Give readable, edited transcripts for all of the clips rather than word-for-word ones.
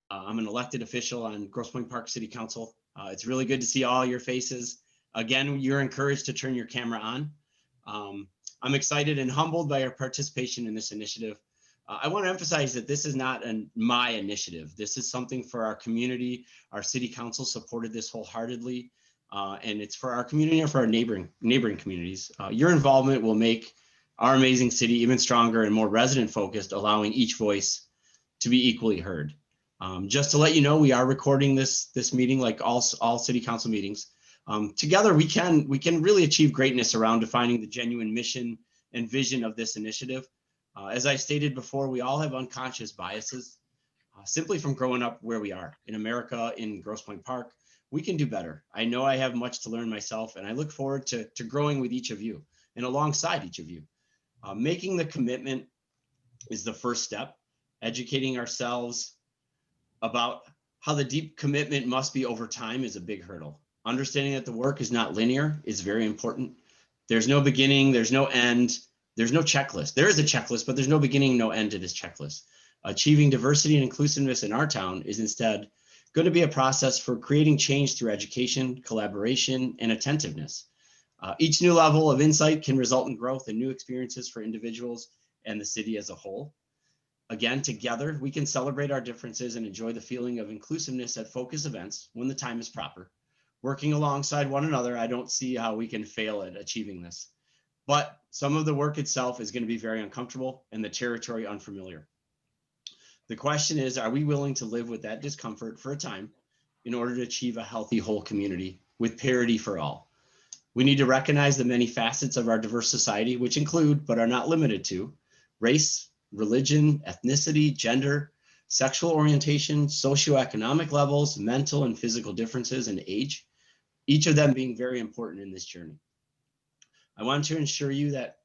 I'm an elected official on Grosse Pointe Park City Council. It's really good to see all your faces. Again, you're encouraged to turn your camera on. I'm excited and humbled by your participation in this initiative. I want to emphasize that this is not my initiative. This is something for our community. Our city council supported this wholeheartedly, and it's for our community and for our neighboring communities. Your involvement will make our amazing city even stronger and more resident focused, allowing each voice to be equally heard. Just to let you know, we are recording this meeting like all city council meetings. Together, we can really achieve greatness around defining the genuine mission and vision of this initiative. As I stated before, we all have unconscious biases simply from growing up where we are in America, in Grosse Pointe Park. We can do better. I know I have much to learn myself, and I look forward to growing with each of you and alongside each of you. Making the commitment is the first step. Educating ourselves about how the deep commitment must be over time is a big hurdle. Understanding that the work is not linear is very important. There's no beginning, there's no end, there's no checklist. There is a checklist, but there's no beginning, no end to this checklist. Achieving diversity and inclusiveness in our town is instead going to be a process for creating change through education, collaboration, and attentiveness. Each new level of insight can result in growth and new experiences for individuals and the city as a whole. Again, together, we can celebrate our differences and enjoy the feeling of inclusiveness at focus events when the time is proper. Working alongside one another, I don't see how we can fail at achieving this. But some of the work itself is going to be very uncomfortable and the territory unfamiliar. The question is, are we willing to live with that discomfort for a time in order to achieve a healthy whole community with parity for all? We need to recognize the many facets of our diverse society, which include, but are not limited to, race, religion, ethnicity, gender, sexual orientation, socioeconomic levels, mental and physical differences, and age, each of them being very important in this journey. I want to ensure that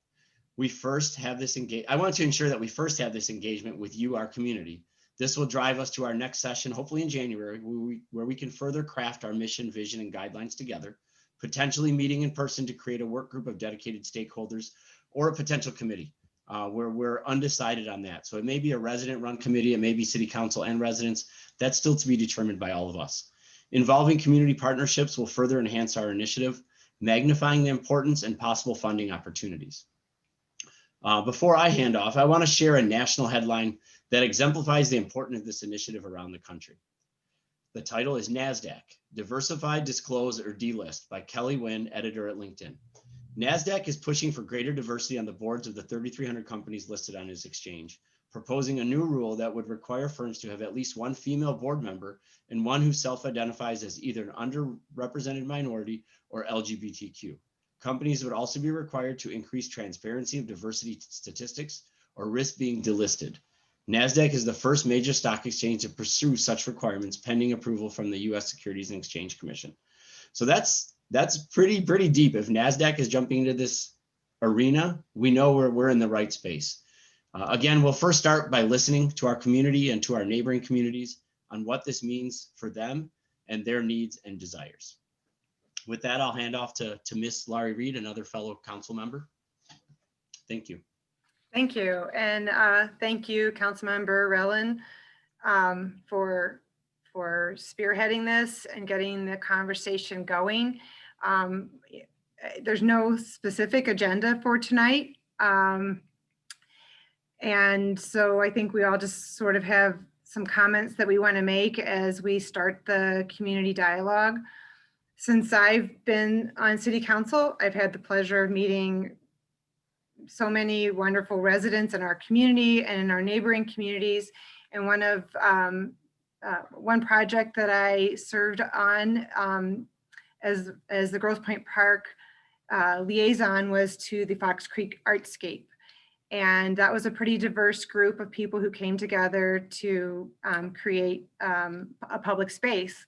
we first have this engagement with you, our community. This will drive us to our next session, hopefully in January, where we can further craft our mission, vision, and guidelines together, potentially meeting in person to create a work group of dedicated stakeholders or a potential committee. Where we're undecided on that. So it may be a resident run committee, it may be city council and residents. That's still to be determined by all of us. Involving community partnerships will further enhance our initiative, magnifying the importance and possible funding opportunities. Before I hand off, I want to share a national headline that exemplifies the importance of this initiative around the country. The title is NASDAQ, Diversify, Disclose, or Delist by Kelly Wynn, editor at LinkedIn. NASDAQ is pushing for greater diversity on the boards of the 3,300 companies listed on its exchange, proposing a new rule that would require firms to have at least one female board member and one who self-identifies as either an underrepresented minority or LGBTQ. Companies would also be required to increase transparency of diversity statistics or risk being delisted. NASDAQ is the first major stock exchange to pursue such requirements pending approval from the U.S. Securities and Exchange Commission. So that's pretty deep. If NASDAQ is jumping into this arena, we know we're in the right space. Again, we'll first start by listening to our community and to our neighboring communities on what this means for them and their needs and desires. With that, I'll hand off to Miss Laurie Reed, another fellow council member. Thank you. Thank you. And thank you, Councilmember Rellin, for spearheading this and getting the conversation going. There's no specific agenda for tonight. And so I think we all just sort of have some comments that we want to make as we start the community dialogue. Since I've been on City Council, I've had the pleasure of meeting so many wonderful residents in our community and in our neighboring communities. And one project that I served on as the Grosse Pointe Park liaison was to the Fox Creek Artscape. And that was a pretty diverse group of people who came together to create a public space.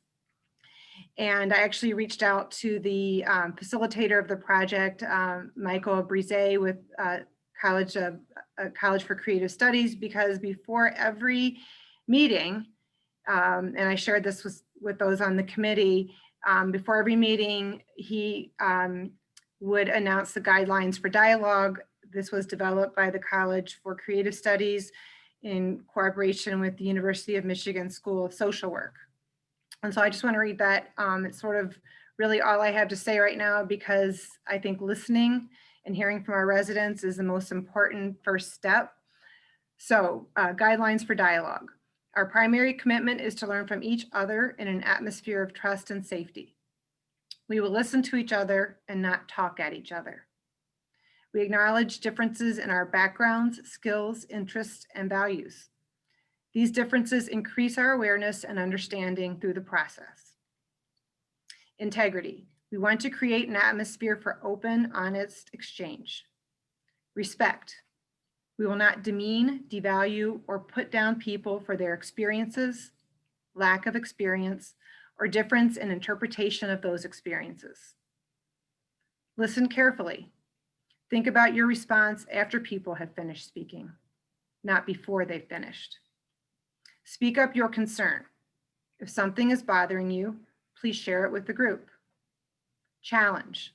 And I actually reached out to the facilitator of the project, Michael Brise with College for Creative Studies, because before every meeting, and I shared this with those on the committee, before every meeting, he would announce the guidelines for dialogue. This was developed by the College for Creative Studies in cooperation with the University of Michigan School of Social Work. And so I just want to read that. It's sort of really all I have to say right now, because I think listening and hearing from our residents is the most important first step. So guidelines for dialogue. Our primary commitment is to learn from each other in an atmosphere of trust and safety. We will listen to each other and not talk at each other. We acknowledge differences in our backgrounds, skills, interests, and values. These differences increase our awareness and understanding through the process. Integrity. We want to create an atmosphere for open, honest exchange. Respect. We will not demean, devalue, or put down people for their experiences, lack of experience, or difference in interpretation of those experiences. Listen carefully. Think about your response after people have finished speaking, not before they've finished. Speak up your concern. If something is bothering you, please share it with the group. Challenge.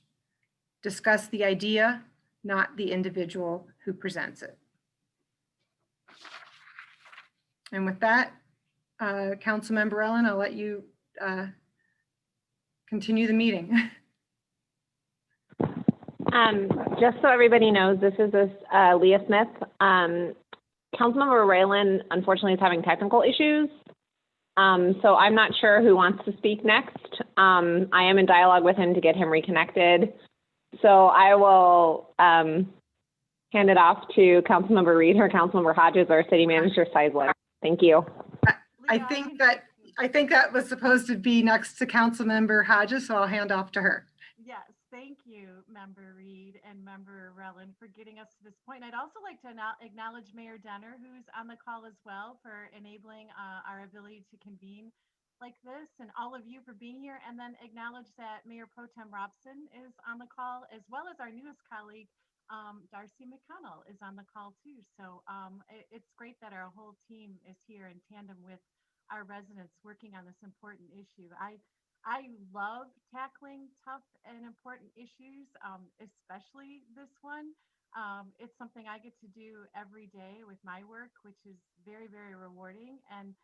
Discuss the idea, not the individual who presents it. And with that, Councilmember Ellen, I'll let you continue the meeting. Just so everybody knows, this is Leah Smith. Councilmember Raylan, unfortunately, is having technical issues. So I'm not sure who wants to speak next. I am in dialogue with him to get him reconnected. So I will hand it off to Councilmember Reed or Councilmember Hodges or City Manager Seisler. Thank you. I think that was supposed to be next to Councilmember Hodges, so I'll hand off to her. Yes, thank you, Member Reed and Member Rellin, for getting us to this point. I'd also like to acknowledge Mayor Denner, who's on the call as well, for enabling our ability to convene like this, and all of you for being here, and then acknowledge that Mayor Pro Tem Robson is on the call, as well as our newest colleague, Diverstiy McConnell is on the call too. So it's great that our whole team is here in tandem with our residents working on this important issue. I love tackling tough and important issues, especially this one. It's something I get to do every day with my work, which is very, very rewarding. And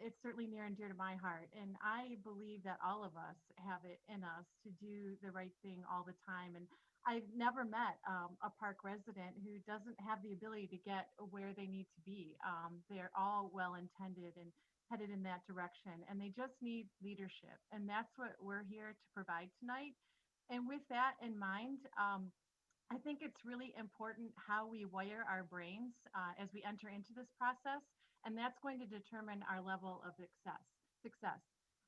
it's certainly near and dear to my heart. And I believe that all of us have it in us to do the right thing all the time. And I've never met a park resident who doesn't have the ability to get where they need to be. They're all well-intended and headed in that direction, and they just need leadership. And that's what we're here to provide tonight. And with that in mind, I think it's really important how we wire our brains as we enter into this process, and that's going to determine our level of success.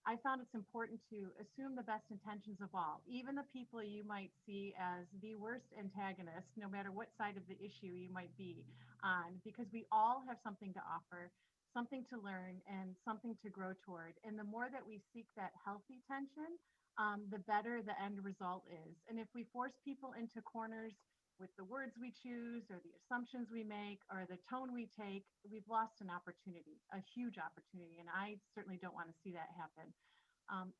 I found it's important to assume the best intentions of all, even the people you might see as the worst antagonists, no matter what side of the issue you might be on, because we all have something to offer, something to learn, and something to grow toward. And the more that we seek that healthy tension, the better the end result is. And if we force people into corners with the words we choose or the assumptions we make or the tone we take, we've lost an opportunity, a huge opportunity. And I certainly don't want to see that happen.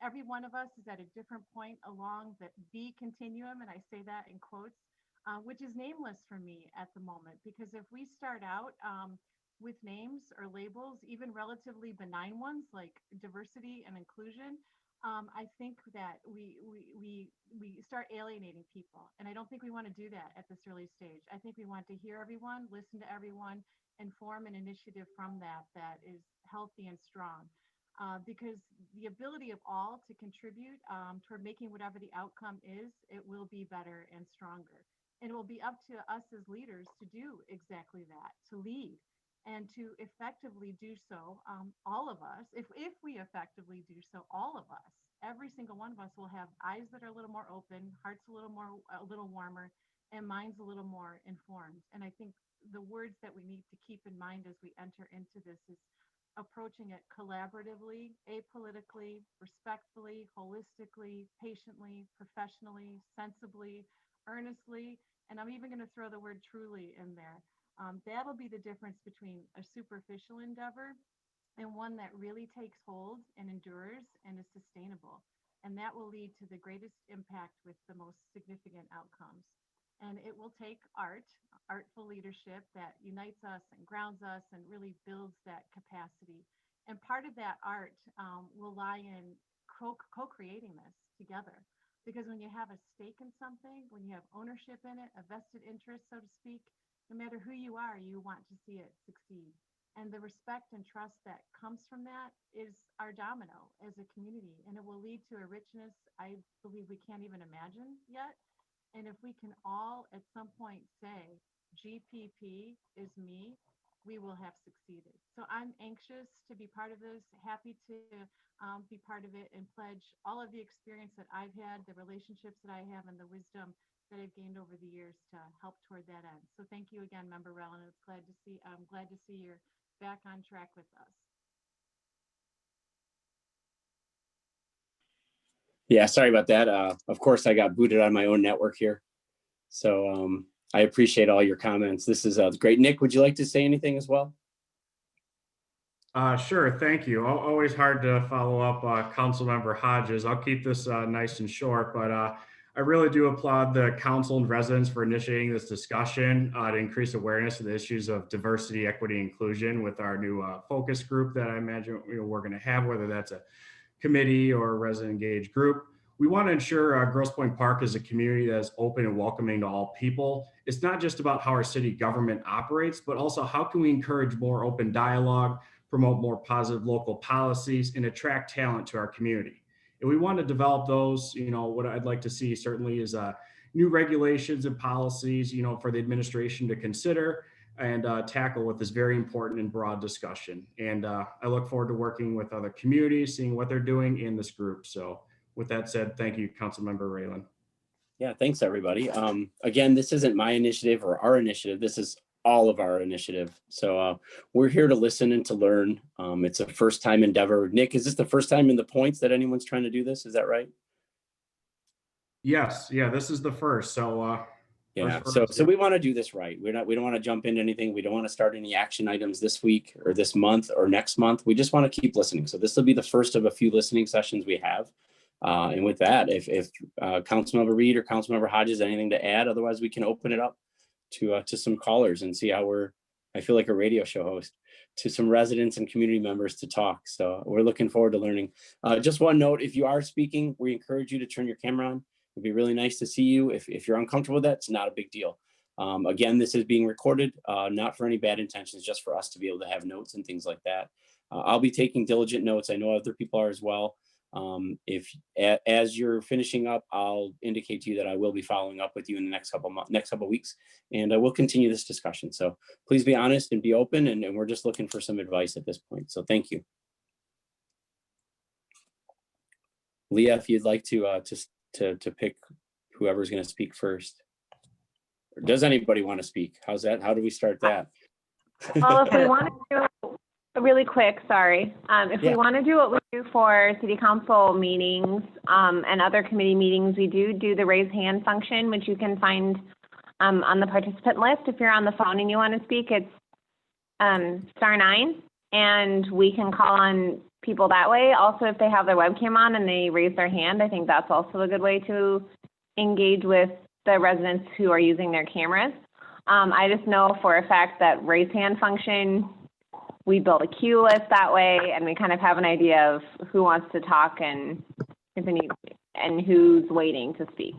Every one of us is at a different point along the continuum, and I say that in quotes, which is nameless for me at the moment, because if we start out with names or labels, even relatively benign ones like diversity and inclusion, I think that we start alienating people. And I don't think we want to do that at this early stage. I think we want to hear everyone, listen to everyone, and form an initiative from that is healthy and strong. Because the ability of all to contribute toward making whatever the outcome is, it will be better and stronger. And it will be up to us as leaders to do exactly that, to lead. And to effectively do so, all of us, if we effectively do so, all of us, every single one of us will have eyes that are a little more open, hearts a little warmer, and minds a little more informed. And I think the words that we need to keep in mind as we enter into this is approaching it collaboratively, apolitically, respectfully, holistically, patiently, professionally, sensibly, earnestly, and I'm even going to throw the word truly in there. That'll be the difference between a superficial endeavor and one that really takes hold and endures and is sustainable. And that will lead to the greatest impact with the most significant outcomes. And it will take artful leadership that unites us and grounds us and really builds that capacity. And part of that art will lie in co-creating this together. Because when you have a stake in something, when you have ownership in it, a vested interest, so to speak, no matter who you are, you want to see it succeed. And the respect and trust that comes from that is our domino as a community. And it will lead to a richness I believe we can't even imagine yet. And if we can all at some point say, GPP is me, we will have succeeded. So I'm anxious to be part of this, happy to be part of it, and pledge all of the experience that I've had, the relationships that I have, and the wisdom that I've gained over the years to help toward that end. So thank you again, Member Rellin. I'm glad to see you're back on track with us. Yeah, sorry about that. Of course, I got booted on my own network here. So I appreciate all your comments. This is great. Nick, would you like to say anything as well? Sure, thank you. Always hard to follow up Councilmember Hodges. I'll keep this nice and short, but I really do applaud the council and residents for initiating this discussion to increase awareness of the issues of diversity, equity, inclusion with our new focus group that I imagine we're going to have, whether that's a committee or a resident engaged group. We want to ensure Grosse Pointe Park is a community that is open and welcoming to all people. It's not just about how our city government operates, but also how can we encourage more open dialogue, promote more positive local policies, and attract talent to our community. And we want to develop those. What I'd like to see certainly is new regulations and policies, for the administration to consider and tackle with this very important and broad discussion. And I look forward to working with other communities, seeing what they're doing in this group. So with that said, thank you, Councilmember Raylan. Yeah, thanks everybody. Again, this isn't my initiative or our initiative. This is all of our initiative. So we're here to listen and to learn. It's a first time endeavor. Nick, is this the first time in the points that anyone's trying to do this? Is that right? Yes. Yeah, this is the first. So yeah. So we want to do this right. We don't want to jump into anything. We don't want to start any action items this week or this month or next month. We just want to keep listening. So this will be the first of a few listening sessions we have. And with that, if Councilmember Reed or Councilmember Hodges, anything to add, otherwise we can open it up to some callers and see how I feel like a radio show host, to some residents and community members to talk. So we're looking forward to learning. Just one note, if you are speaking, we encourage you to turn your camera on. It'd be really nice to see you. If you're uncomfortable with that, it's not a big deal. Again, this is being recorded, not for any bad intentions, just for us to be able to have notes and things like that. I'll be taking diligent notes. I know other people are as well. As you're finishing up, I'll indicate to you that I will be following up with you in the next couple weeks, and we'll continue this discussion. So please be honest and be open, and we're just looking for some advice at this point. So thank you. Leah, if you'd like to pick whoever's going to speak first. Or does anybody want to speak? How's that? How do we start that? Well, if we want to do really quick, sorry. We want to do what we do for city council meetings and other committee meetings, we do the raise hand function, which you can find on the participant list. If you're on the phone and you want to speak, it's *9, and we can call on people that way. Also, if they have their webcam on and they raise their hand, I think that's also a good way to engage with the residents who are using their cameras. I just know for a fact that raise hand function, we build a queue list that way, and we kind of have an idea of who wants to talk and who's waiting to speak.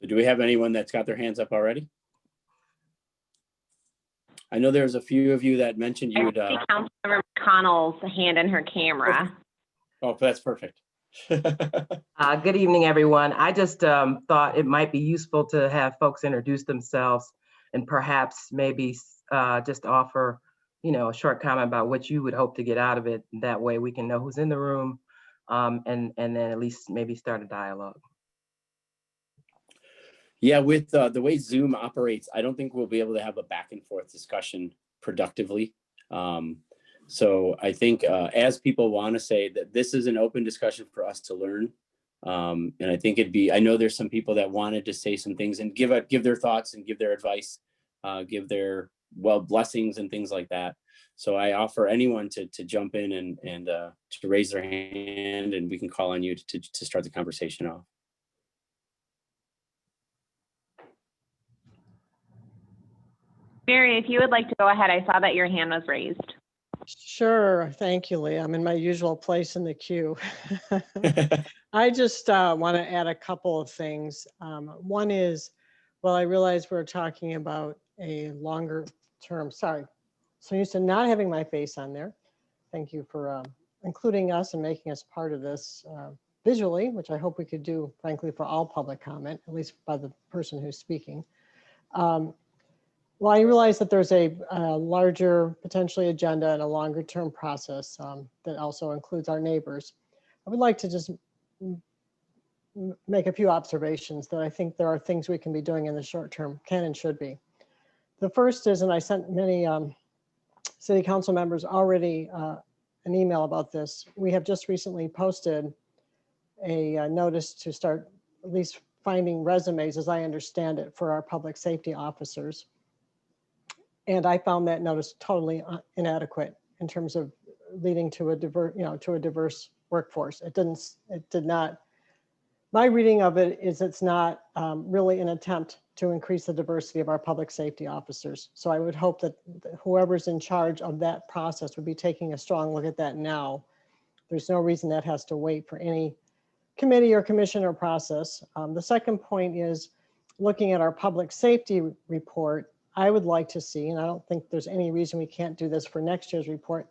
Do we have anyone that's got their hands up already? I know there's a few of you that mentioned you would. Councilmember McConnell's hand in her camera. Oh, that's perfect. Good evening, everyone. I just thought it might be useful to have folks introduce themselves and perhaps maybe just offer, a short comment about what you would hope to get out of it. That way we can know who's in the room and then at least maybe start a dialogue. Yeah, with the way Zoom operates, I don't think we'll be able to have a back and forth discussion productively. So I think as people want to say that this is an open discussion for us to learn. And I think I know there's some people that wanted to say some things and give their thoughts and give their advice, give their blessings and things like that. So I offer anyone to jump in and to raise their hand, and we can call on you to start the conversation off. Mary, if you would like to go ahead, I saw that your hand was raised. Sure. Thank you, Lee. I'm in my usual place in the queue. I just want to add a couple of things. One is, well, I realize we're talking about a longer term, sorry. So used to not having my face on there. Thank you for including us and making us part of this visually, which I hope we could do, frankly, for all public comment, at least by the person who's speaking. Well, I realize that there's a larger potentially agenda and a longer term process that also includes our neighbors. I would like to just make a few observations that I think there are things we can be doing in the short term, can and should be. The first is, and I sent many city council members already an email about this. We have just recently posted a notice to start at least finding resumes, as I understand it, for our public safety officers. And I found that notice totally inadequate in terms of leading to a diverse workforce. It did not. My reading of it is it's not really an attempt to increase the diversity of our public safety officers. So I would hope that whoever's in charge of that process would be taking a strong look at that now. There's no reason that has to wait for any committee or commission or process. The second point is looking at our public safety report. I would like to see, and I don't think there's any reason we can't do this for next year's report,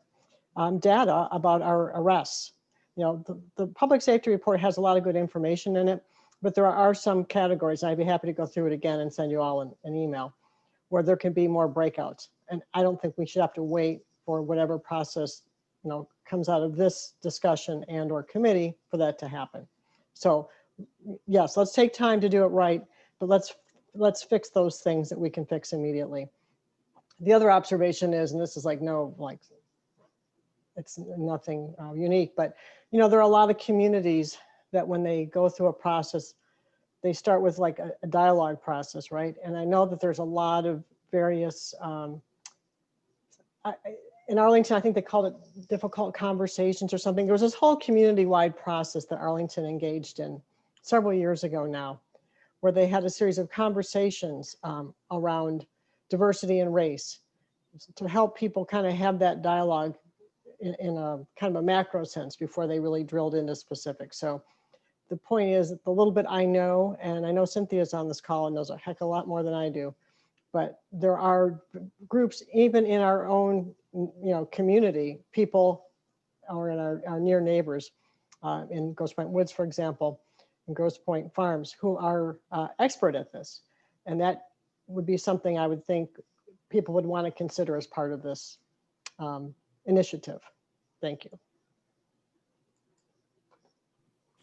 data about our arrests. You know, the public safety report has a lot of good information in it, but there are some categories, and I'd be happy to go through it again and send you all an email, where there can be more breakouts. And I don't think we should have to wait for whatever process, comes out of this discussion and or committee for that to happen. So yes, let's take time to do it right, but let's fix those things that we can fix immediately. The other observation is, and this is it's nothing unique, but there are a lot of communities that when they go through a process, they start with like a dialogue process, right? And I know that there's a lot of various, in Arlington, I think they called it difficult conversations or something. There was this whole community-wide process that Arlington engaged in several years ago now, where they had a series of conversations around diversity and race to help people kind of have that dialogue in a kind of a macro sense before they really drilled into specifics. So the point is the little bit I know, and I know Cynthia's on this call and knows a heck of a lot more than I do, but there are groups even in our own community, people or in our near neighbors in Grosse Pointe Woods, for example, and Grosse Pointe Farms, who are expert at this. And that would be something I would think people would want to consider as part of this initiative. Thank you.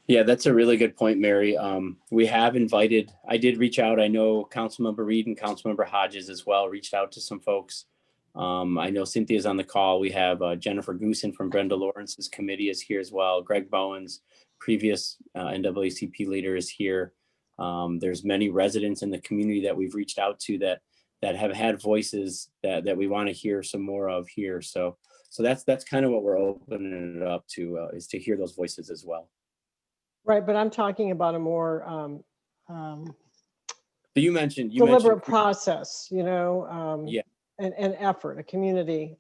Yeah, that's a really good point, Mary. We have invited, I did reach out. I know Councilmember Reed and Councilmember Hodges as well reached out to some folks. I know Cynthia's on the call. We have Jennifer Goosen from Brenda Lawrence's committee is here as well. Greg Bowens, previous NAACP leader, is here. There's many residents in the community that we've reached out to that have had voices that we want to hear some more of here. So that's kind of what we're opening it up to, is to hear those voices as well. Right, but I'm talking about a more you mentioned deliberate process, yeah, and effort, a community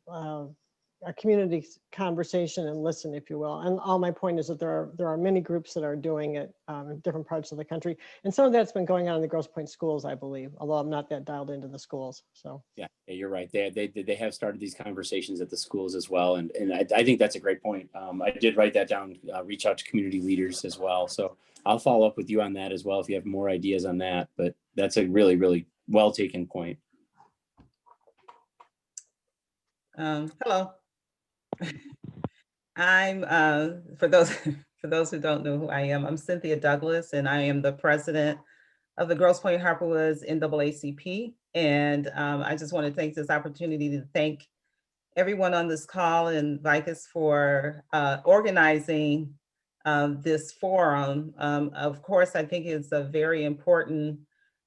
conversation and listen, if you will. And all my point is that there are many groups that are doing it in different parts of the country, and some of that's been going on in the Grosse Pointe schools, I believe, although I'm not that dialed into the schools. So yeah, you're right. They have started these conversations at the schools as well, and I think that's a great point. I did write that down. Reach out to community leaders as well. So I'll follow up with you on that as well if you have more ideas on that. But that's a really, really well taken point. Hello. I'm for those who don't know who I am, I'm Cynthia Douglas, and I am the president of the Grosse Pointe Harperwoods NAACP. And I just want to take this opportunity to thank everyone on this call and Vicus for organizing this forum. Of course, I think it's a very important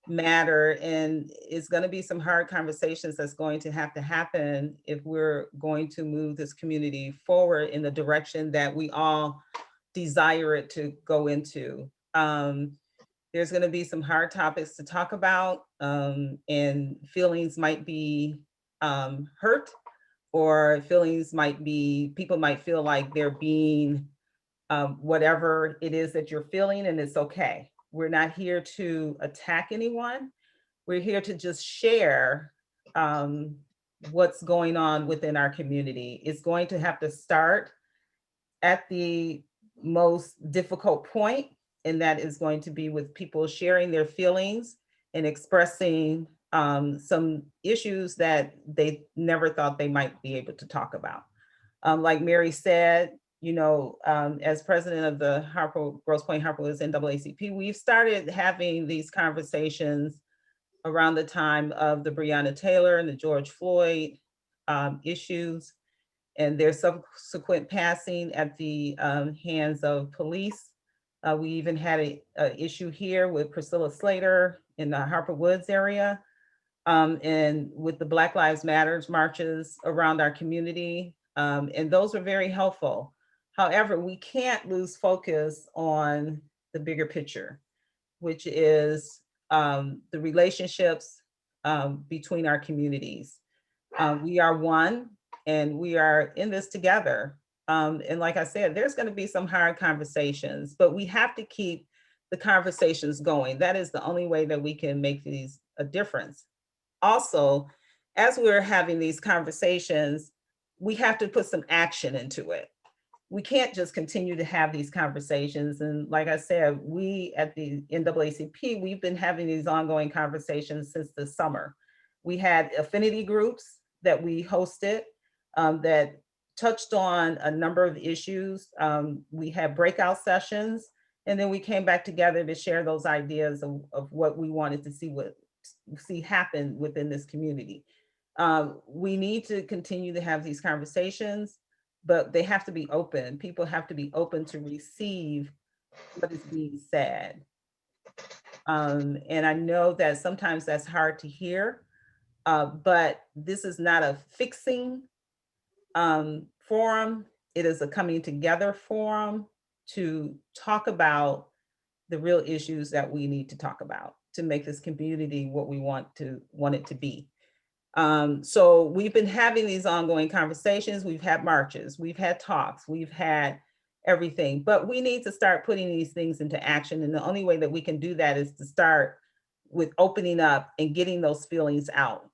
matter, and it's going to be some hard conversations that's going to happen if we're going to move this community forward in the direction that we all desire it to go into. There's going to be some hard topics to talk about, and feelings might be hurt, or feelings might be, people might feel like they're being whatever it is that you're feeling, and it's okay. We're not here to attack anyone. We're here to just share what's going on within our community. It's going to have to start at the most difficult point, and that is going to be with people sharing their feelings and expressing some issues that they never thought they might be able to talk about. Like Mary said, you know, as president of the Grosse Pointe Harpers NAACP, we've started having these conversations around the time of the Breonna Taylor and the George Floyd issues, and their subsequent passing at the hands of police. We even had an issue here with Priscilla Slater in the Harper Woods area, and with the Black Lives Matter marches around our community, and those were very helpful. However, we can't lose focus on the bigger picture, which is the relationships between our communities. We are one, and we are in this together. And like I said, there's going to be some hard conversations, but we have to keep the conversations going. That is the only way that we can make these a difference. Also, as we're having these conversations, we have to put some action into it. We can't just continue to have these conversations. And like I said, we at the NAACP, we've been having these ongoing conversations since the summer. We had affinity groups that we hosted that touched on a number of issues. We had breakout sessions, and then we came back together to share those ideas of what we wanted to see happen within this community. We need to continue to have these conversations, but they have to be open. People have to be open to receive what is being said. And I know that sometimes that's hard to hear, but this is not a fixing forum. It is a coming together forum to talk about the real issues that we need to talk about to make this community what we want it to be. So we've been having these ongoing conversations. We've had marches, we've had talks, we've had everything, but we need to start putting these things into action. And the only way that we can do that is to start with opening up and getting those feelings out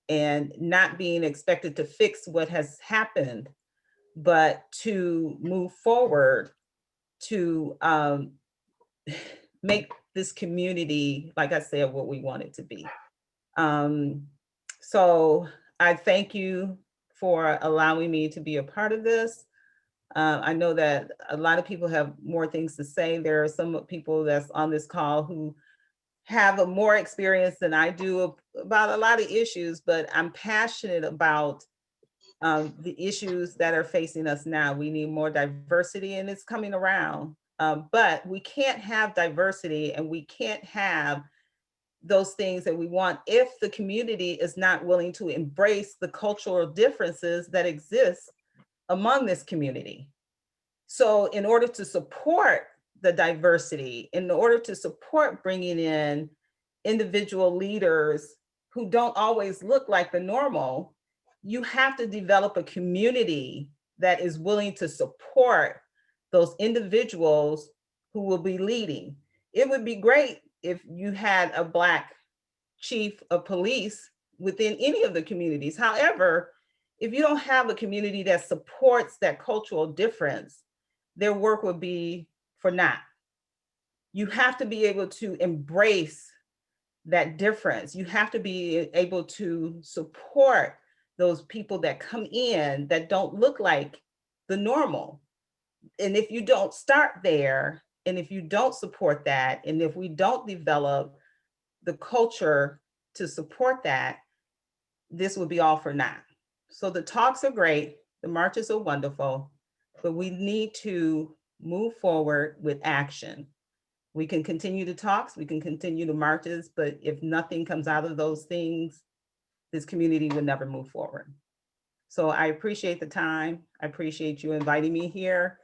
and not being expected to fix what has happened, but to move forward to make this community, like I said, what we want it to be. So I thank you for allowing me to be a part of this. I know that a lot of people have more things to say. There are some people that's on this call who have more experience than I do about a lot of issues, but I'm passionate about the issues that are facing us now. We need more diversity, and it's coming around. But we can't have diversity, and we can't have those things that we want if the community is not willing to embrace the cultural differences that exist among this community. So in order to support the diversity, in order to support bringing in individual leaders who don't always look like the normal, you have to develop a community that is willing to support those individuals who will be leading. It would be great if you had a Black chief of police within any of the communities. However, if you don't have a community that supports that cultural difference, their work would be for naught. You have to be able to embrace that difference. You have to be able to support those people that come in that don't look like the normal. And if you don't start there, and if you don't support that, and if we don't develop the culture to support that, this would be all for naught. So the talks are great, the marches are wonderful, but we need to move forward with action. We can continue the talks, we can continue the marches, but if nothing comes out of those things, this community will never move forward. So I appreciate the time. I appreciate you inviting me here.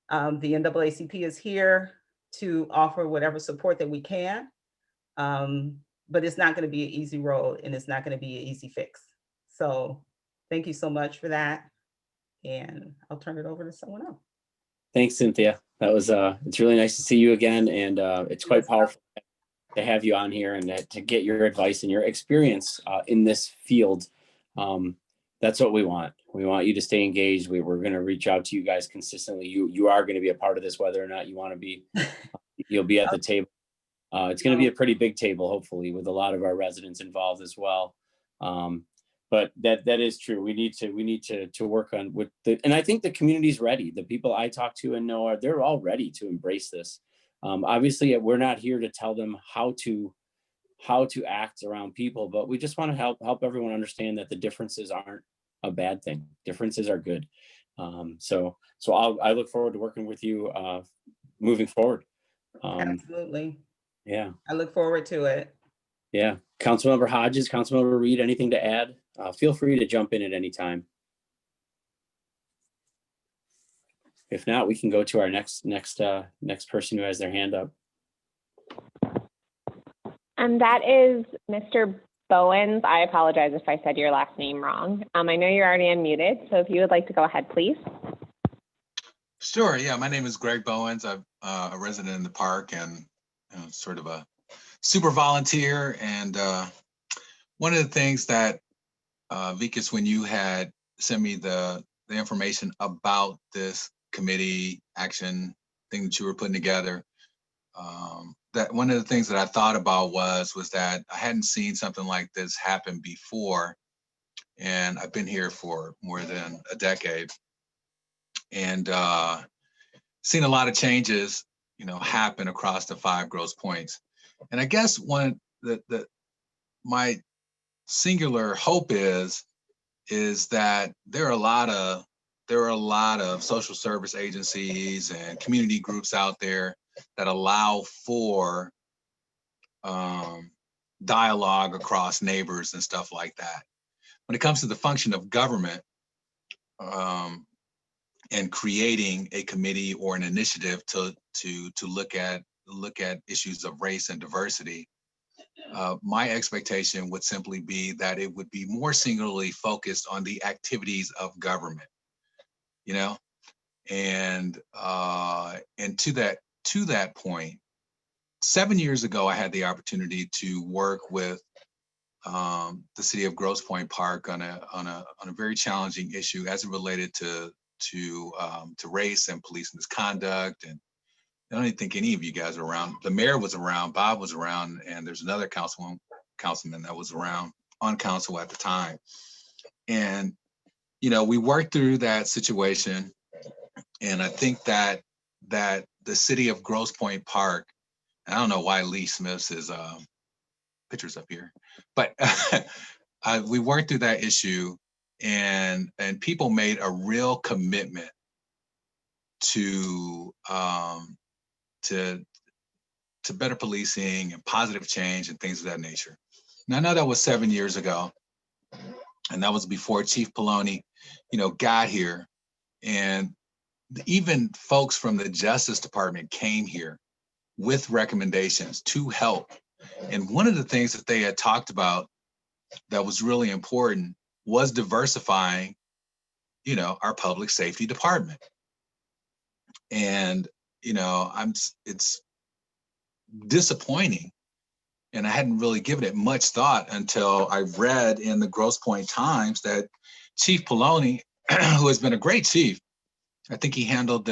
The NAACP is here. to offer whatever support that we can. But it's not going to be an easy road, and it's not going to be an easy fix. So thank you so much for that. And I'll turn it over to someone else. Thanks, Cynthia. That was it's really nice to see you again, and it's quite powerful to have you on here and to get your advice and your experience in this field. That's what we want. We want you to stay engaged. We're going to reach out to you guys consistently. You are going to be a part of this, whether or not you want to be. You'll be at the table. It's going to be a pretty big table, hopefully, with a lot of our residents involved as well. But that is true. We need to work on with and I think the community's ready. The people I talk to and know they're all ready to embrace this. Obviously, we're not here to tell them how to act around people, but we just want to help everyone understand that the differences aren't a bad thing. Differences are good. So I look forward to working with you moving forward. Absolutely. Yeah. I look forward to it. Yeah. Councilmember Hodges, Councilmember Reed, anything to add? Feel free to jump in at any time. If not, we can go to our next person who has their hand up. And that is Mr. Bowens. I apologize if I said your last name wrong. I know you're already unmuted, so if you would like to go ahead, please. Sure. Yeah, my name is Greg Bowens. I'm a resident in the park and sort of a super volunteer. And one of the things that Vikas, when you had sent me the information about this committee action thing that you were putting together, that one of the things that I thought about was that I hadn't seen something like this happen before, and I've been here for more than a decade, and seen a lot of changes, happen across the 5 Grosse Pointes. And I guess my singular hope is that there are a lot of social service agencies and community groups out there that allow for dialogue across neighbors and stuff like that. When it comes to the function of government and creating a committee or an initiative to look at issues of race and diversity, my expectation would simply be that it would be more singularly focused on the activities of government, and to that point, 7 years ago, I had the opportunity to work with the city of Grosse Pointe Park on a very challenging issue as it related to race and police misconduct. And I don't even think any of you guys were around. The mayor was around, Bob was around, and there's another councilman that was around on council at the time. And we worked through that situation, and I think that the city of Grosse Pointe Park, I don't know why Lee Smith's picture's up here, but we worked through that issue, and people made a real commitment to better policing and positive change and things of that nature. Now, I know that was 7 years ago, and that was before Chief Poloni, got here, and even folks from the Justice Department came here with recommendations to help. And one of the things that they had talked about that was really important was diversifying, our public safety department. And, it's disappointing. And I hadn't really given it much thought until I read in the Grosse Pointe Times that Chief Poloni, who has been a great chief, I think he handled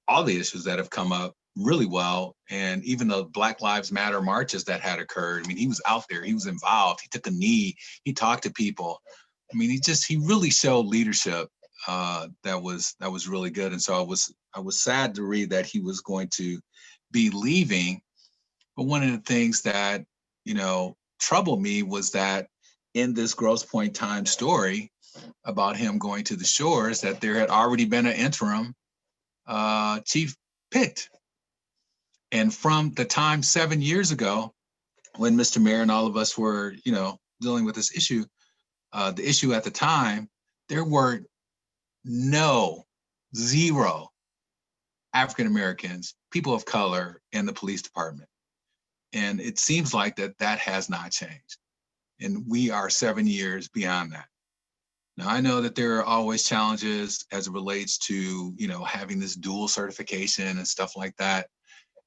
all the issues that have come up really well. And even the Black Lives Matter marches that had occurred, he was out there, he was involved, he took a knee, he talked to people. He really showed leadership that was really good. And so I was sad to read that he was going to be leaving. But one of the things that, troubled me was that in this Grosse Pointe Times story about him going to the shores, that there had already been an interim chief picked. And from the time 7 years ago, when Mr. Mayor and all of us were, dealing with this issue, the issue at the time, there were no zero African Americans, people of color in the police department. And it seems like that has not changed. And we are 7 years beyond that. Now, I know that there are always challenges as it relates to, having this dual certification and stuff like that,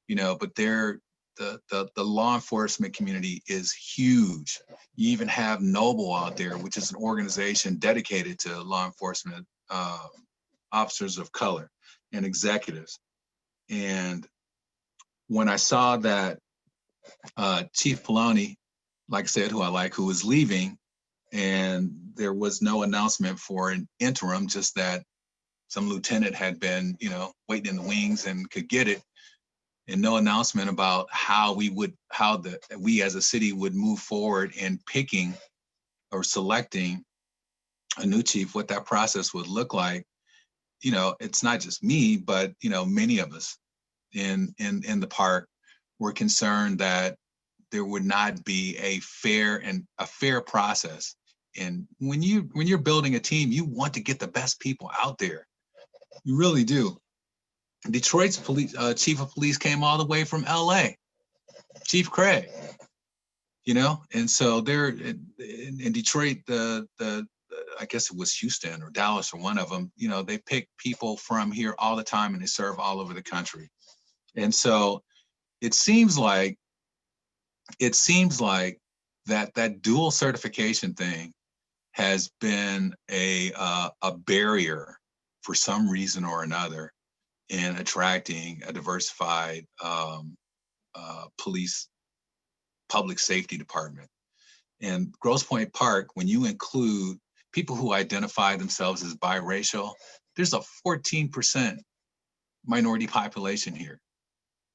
but the law enforcement community is huge. You even have Noble out there, which is an organization dedicated to law enforcement officers of color and executives. And when I saw that Chief Poloni, like I said, who was leaving, and there was no announcement for an interim, just that some lieutenant had been, waiting in the wings and could get it, and no announcement about how we as a city would move forward in picking or selecting a new chief, what that process would look like. It's not just me, but many of us in the park were concerned that there would not be a fair process. And when you're building a team, you want to get the best people out there. You really do. Detroit's chief of police came all the way from LA, Chief Craig. And so there in Detroit, the I guess it was Houston or Dallas or one of them, they pick people from here all the time and they serve all over the country. And so it seems like that dual certification thing has been a barrier for some reason or another in attracting a diversified police public safety department. And Grosse Pointe Park, when you include people who identify themselves as biracial, there's a 14% minority population here.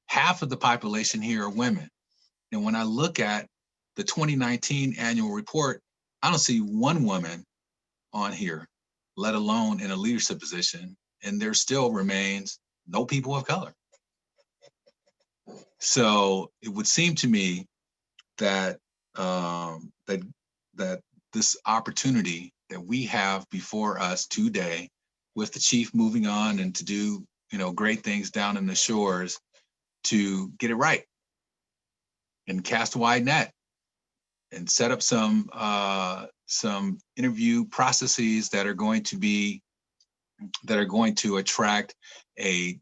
Half of the population here are women. And when I look at the 2019 annual report, I don't see one woman on here, let alone in a leadership position, and there still remains no people of color. So it would seem to me that that this opportunity that we have before us today, with the chief moving on and to do great things down in the shores, to get it right and cast a wide net and set up some interview processes that are going to attract a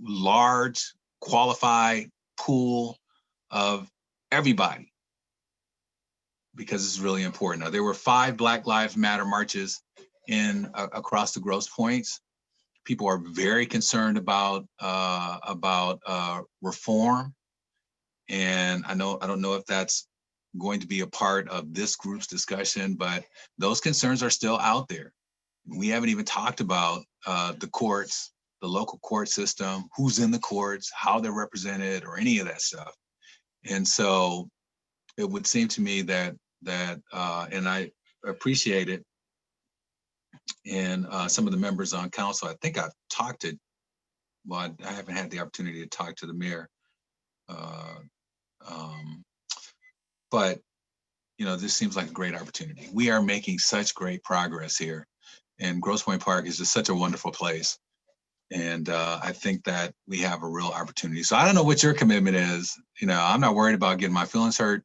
large qualified pool of everybody, because it's really important. Now, there were 5 Black Lives Matter marches across the Grosse Pointes. People are very concerned about reform, and I don't know if that's going to be a part of this group's discussion, but those concerns are still out there. We haven't even talked about the courts, the local court system, who's in the courts, how they're represented, or any of that stuff. And so it would seem to me that and I appreciate it. And some of the members on council, I think I've talked to, well, I haven't had the opportunity to talk to the mayor. But this seems like a great opportunity. We are making such great progress here, and Grosse Pointe Park is just such a wonderful place. And I think that we have a real opportunity. So I don't know what your commitment is. I'm not worried about getting my feelings hurt.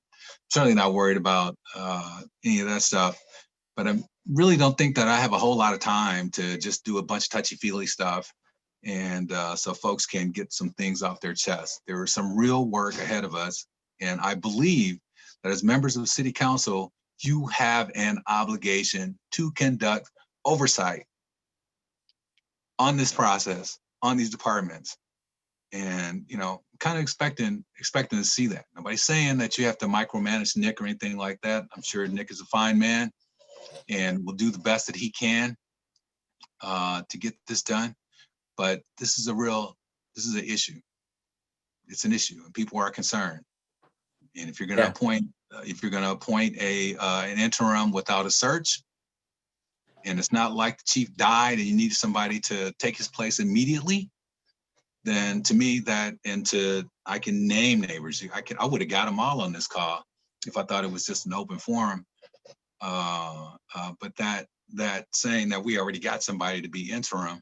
Certainly not worried about any of that stuff. But I really don't think that I have a whole lot of time to just do a bunch of touchy-feely stuff. And so folks can get some things off their chest. There is some real work ahead of us. And I believe that as members of the city council, you have an obligation to conduct oversight on this process, on these departments. And, kind of expecting to see that. Nobody's saying that you have to micromanage Nick or anything like that. I'm sure Nick is a fine man and will do the best that he can to get this done. But this is an issue. It's an issue, and people are concerned. And if you're going to appoint, an interim without a search, and it's not like the chief died and you need somebody to take his place immediately, then to me I can name neighbors. I would have got them all on this call if I thought it was just an open forum. But that saying that we already got somebody to be interim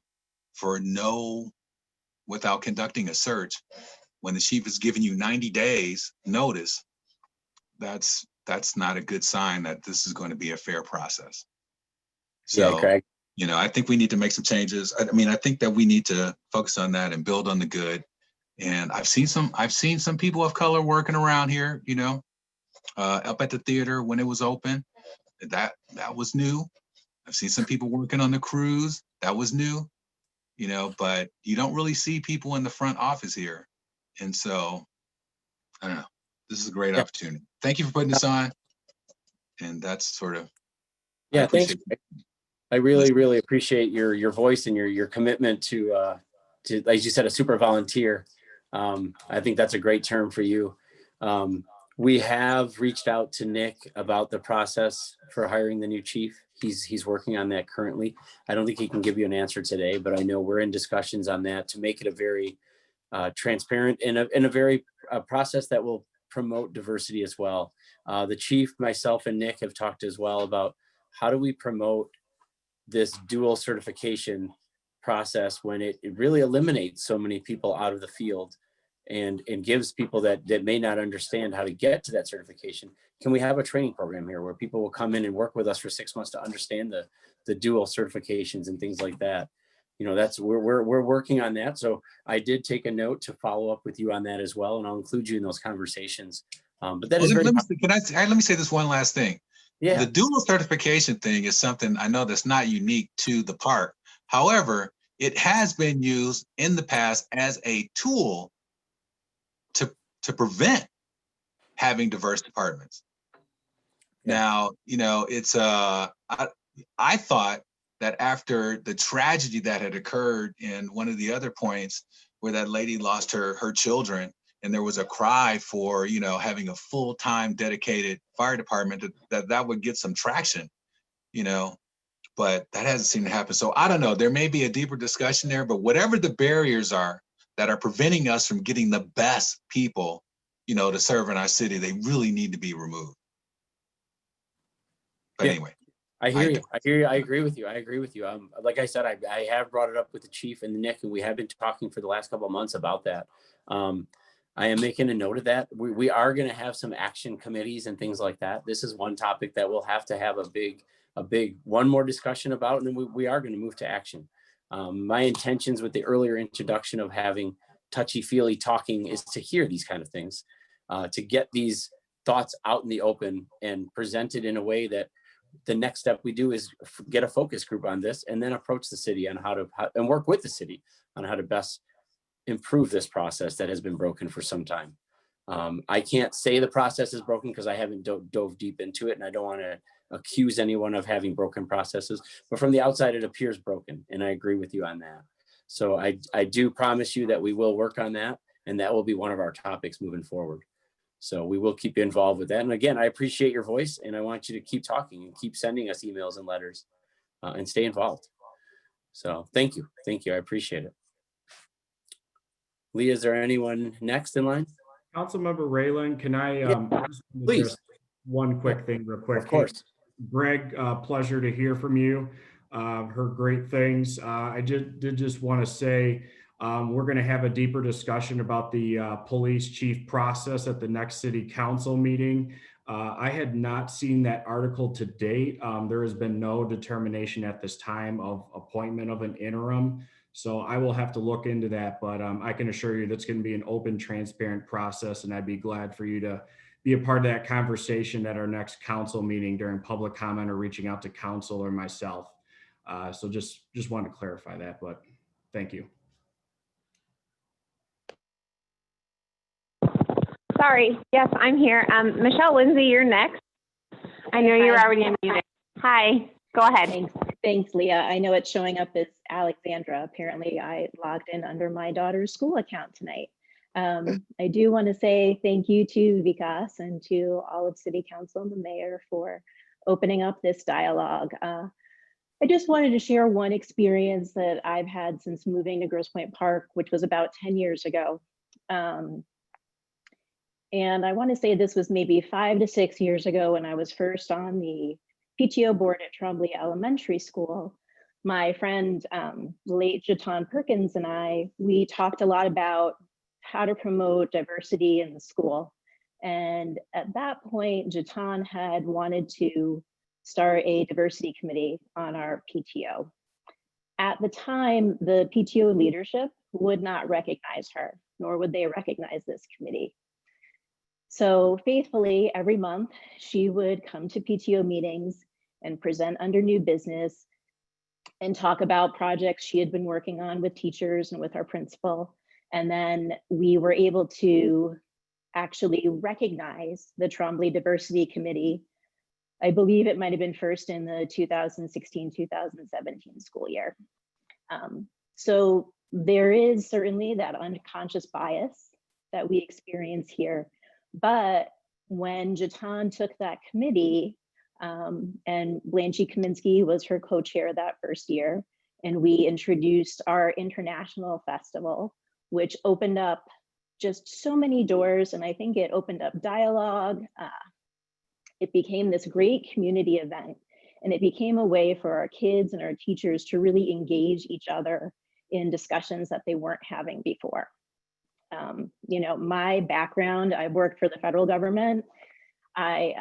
without conducting a search, when the chief is giving you 90 days notice, that's not a good sign that this is going to be a fair process. Yeah, So, Craig. I think we need to make some changes. I mean, I think that we need to focus on that and build on the good. And I've seen some people of color working around here, up at the theater when it was open. That was new. I've seen some people working on the cruise. That was new, but you don't really see people in the front office here. And so, I don't know. This is a great opportunity. Thank you for putting this on. And that's sort of, Yeah, I appreciate thanks. I really, really appreciate your voice and your commitment to, as you said, a super volunteer. I think that's a great term for you. We have reached out to Nick about the process for hiring the new chief. He's working on that currently. I don't think he can give you an answer today, but I know we're in discussions on that to make it a very transparent and a very process that will promote diversity as well. The chief, myself, and Nick have talked as well about how do we promote this dual certification process when it really eliminates so many people out of the field and gives people that may not understand how to get to that certification. Can we have a training program here where people will come in and work with us for 6 months to understand the dual certifications and things like that? We're working on that. So I did take a note to follow up with you on that as well, and I'll include you in those conversations. But that is very. Let me say this one last thing. Yeah. The dual certification thing is something I know that's not unique to the park. However, it has been used in the past as a tool to prevent having diverse departments. Yeah. Now, it's I thought that after the tragedy that had occurred in one of the other points where that lady lost her children, and there was a cry for, having a full-time dedicated fire department, that would get some traction, but that hasn't seemed to happen. So I don't know, there may be a deeper discussion there, but whatever the barriers are that are preventing us from getting the best people, to serve in our city, they really need to be removed. But anyway. I hear you. I agree with you. Like I said, I have brought it up with the chief and Nick, and we have been talking for the last couple of months about that. I am making a note of that. We are going to have some action committees and things like that. This is one topic that we'll have to have a big one more discussion about, and then we are going to move to action. My intentions with the earlier introduction of having touchy-feely talking is to hear these kind of things, to get these thoughts out in the open and presented in a way that the next step we do is get a focus group on this and then approach the city on and work with the city on how to best improve this process that has been broken for some time. I can't say the process is broken because I haven't dove deep into it, and I don't want to accuse anyone of having broken processes, but from the outside it appears broken, and I agree with you on that. So I do promise you that we will work on that, and that will be one of our topics moving forward. So we will keep you involved with that. And again, I appreciate your voice, and I want you to keep talking and keep sending us emails and letters and stay involved. So thank you. I appreciate it. Lee, is there anyone next in line? Councilmember Raylan, can I please. Just one quick thing real quick? Of course. Greg, pleasure to hear from you. Heard great things. I did just want to say we're going to have a deeper discussion about the police chief process at the next city council meeting. I had not seen that article to date. There has been no determination at this time of appointment of an interim. So I will have to look into that, but I can assure you that's going to be an open, transparent process, and I'd be glad for you to be a part of that conversation at our next council meeting during public comment or reaching out to council or myself. So just wanted to clarify that, but thank you. Sorry, yes, I'm here. Michelle Lindsay, you're next. I know you're already in muted. Hi, go ahead. Thanks, Leah. I know it's showing up as Alexandra. Apparently, I logged in under my daughter's school account tonight. I do want to say thank you to Vikas and to all of City Council and the mayor for opening up this dialogue. I just wanted to share one experience that I've had since moving to Grosse Pointe Park, which was about 10 years ago. And I want to say this was maybe 5 to 6 years ago when I was first on the PTO board at Trombley Elementary School, my friend, late Jatan Perkins, and we talked a lot about how to promote diversity in the school. And at that point, Jatan had wanted to start a diversity committee on our PTO. At the time, the PTO leadership would not recognize her, nor would they recognize this committee. So faithfully, every month, she would come to PTO meetings and present under new business and talk about projects she had been working on with teachers and with our principal. And then we were able to actually recognize the Trombley Diversity Committee. I believe it might have been first in the 2016-2017 school year. So there is certainly that unconscious bias that we experience here. But when Jatan took that committee, and Blanche Kaminsky was her co-chair that first year, and we introduced our international festival, which opened up just so many doors. And I think it opened up dialogue. It became this great community event, and it became a way for our kids and our teachers to really engage each other in discussions that they weren't having before. You know, my background, I've worked for the federal government. I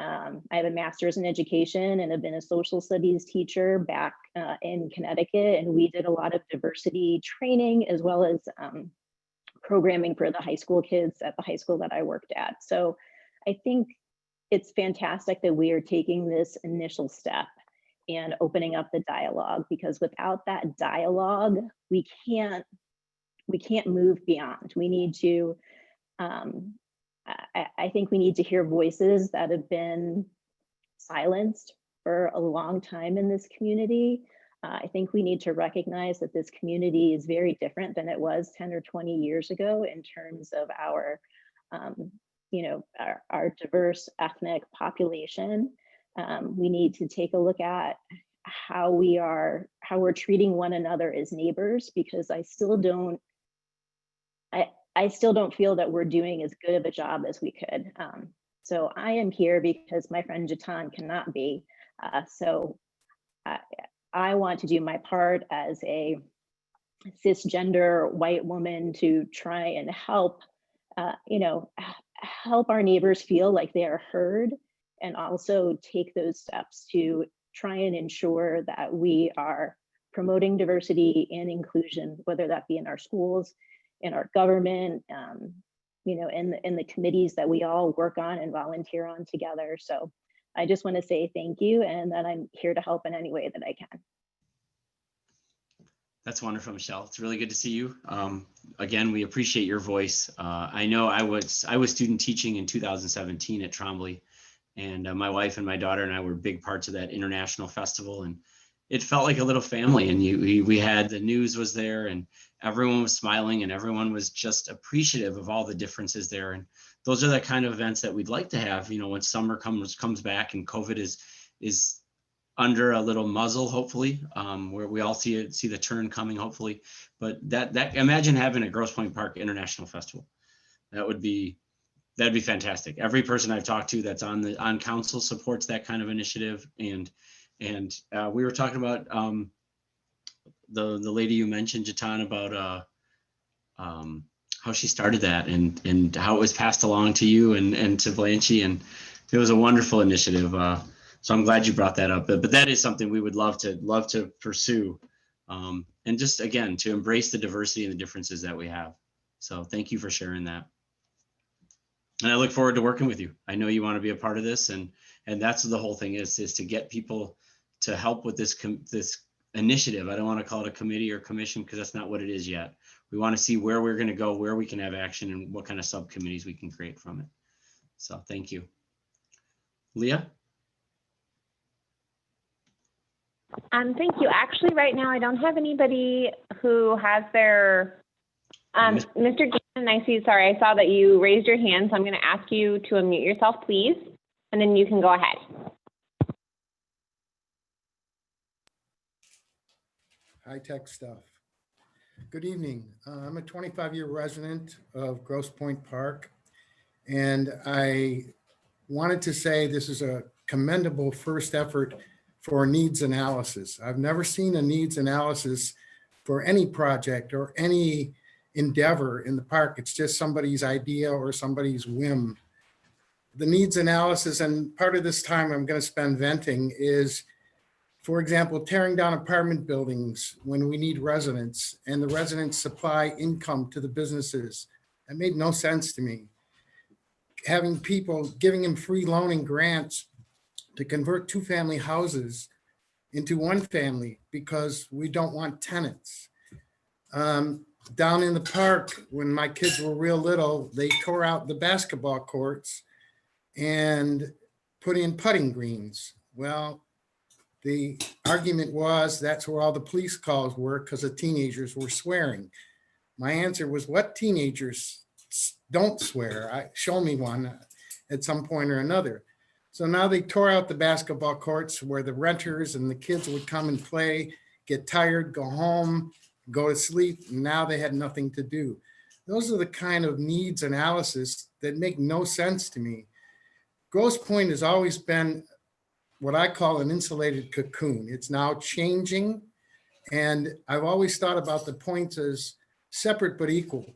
have a master's in education and have been a social studies teacher back in Connecticut. And we did a lot of diversity training as well as programming for the high school kids at the high school that I worked at. So I think it's fantastic that we are taking this initial step and opening up the dialogue, because without that dialogue, we can't move beyond. We need to, I think we need to hear voices that have been silenced for a long time in this community. I think we need to recognize that this community is very different than it was 10 or 20 years ago in terms of our, you know, our diverse ethnic population. We need to take a look at how we're treating one another as neighbors, because I still don't feel that we're doing as good of a job as we could. So I am here because my friend Jatan cannot be. So I want to do my part as a cisgender white woman to try and help, you know, help our neighbors feel like they are heard, and also take those steps to try and ensure that we are promoting diversity and inclusion, whether that be in our schools, in our government, you know, in the committees that we all work on and volunteer on together. So I just want to say thank you, and that I'm here to help in any way that I can. That's wonderful, Michelle. It's really good to see you. Again, we appreciate your voice. I know I was student teaching in 2017 at Trombley, and my wife and my daughter and I were big parts of that international festival, and it felt like a little family. And we had, the news was there, and everyone was smiling, and everyone was just appreciative of all the differences there. And those are the kind of events that we'd like to have, you know, when summer comes back and COVID is under a little muzzle, hopefully, where we all see the turn coming, hopefully. But that imagine having a Grosse Pointe Park International Festival. That'd be fantastic. Every person I've talked to that's on council supports that kind of initiative. And we were talking about the lady you mentioned, Jatan, about how she started that and how it was passed along to you and to Blanche, and it was a wonderful initiative. So I'm glad you brought that up. But that is something we would love to pursue, and just again to embrace the diversity and the differences that we have. So thank you for sharing that. And I look forward to working with you. I know you want to be a part of this, and that's the whole thing is to get people to help with this initiative. I don't want to call it a committee or commission, because that's not what it is yet. We want to see where we're going to go, where we can have action, and what kind of subcommittees we can create from it. So thank you. Leah? Thank you. Actually, right now, I don't have anybody who has their, Mr. Gannon, I see, sorry, I saw that you raised your hand, so I'm going to ask you to unmute yourself, please, and then you can go ahead. High-tech stuff. Good evening. I'm a 25-year resident of Grosse Pointe Park, and I wanted to say this is a commendable first effort for needs analysis. I've never seen a needs analysis for any project or any endeavor in the park. It's just somebody's idea or somebody's whim. The needs analysis, and part of this time I'm going to spend venting, is, for example, tearing down apartment buildings when we need residents and the residents supply income to the businesses. That made no sense to me. Having people, giving them free loaning grants to convert two-family houses into one family because we don't want tenants. Down in the park, when my kids were real little, they tore out the basketball courts and put in putting greens. Well, the argument was that's where all the police calls were because the teenagers were swearing. My answer was, what teenagers don't swear? Show me one at some point or another. So now they tore out the basketball courts where the renters and the kids would come and play, get tired, go home, go to sleep. And now they had nothing to do. Those are the kind of needs analysis that make no sense to me. Grosse Pointe has always been what I call an insulated cocoon. It's now changing. And I've always thought about the points as separate but equal.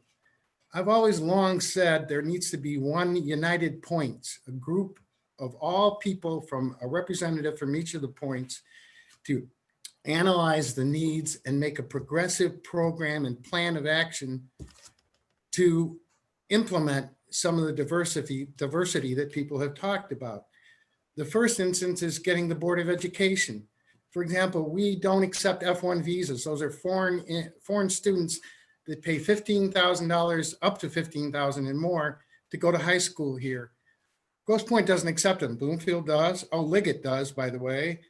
I've always long said there needs to be one united points, a group of all people from a representative from each of the points to analyze the needs and make a progressive program and plan of action to implement some of the diversity that people have talked about. The first instance is getting the Board of Education. For example, we don't accept F1 visas. Those are foreign students that pay $15,000 up to $15,000 and more to go to high school here. Grosse Pointe doesn't accept them. Bloomfield does. Oh, Liggett does, by the way.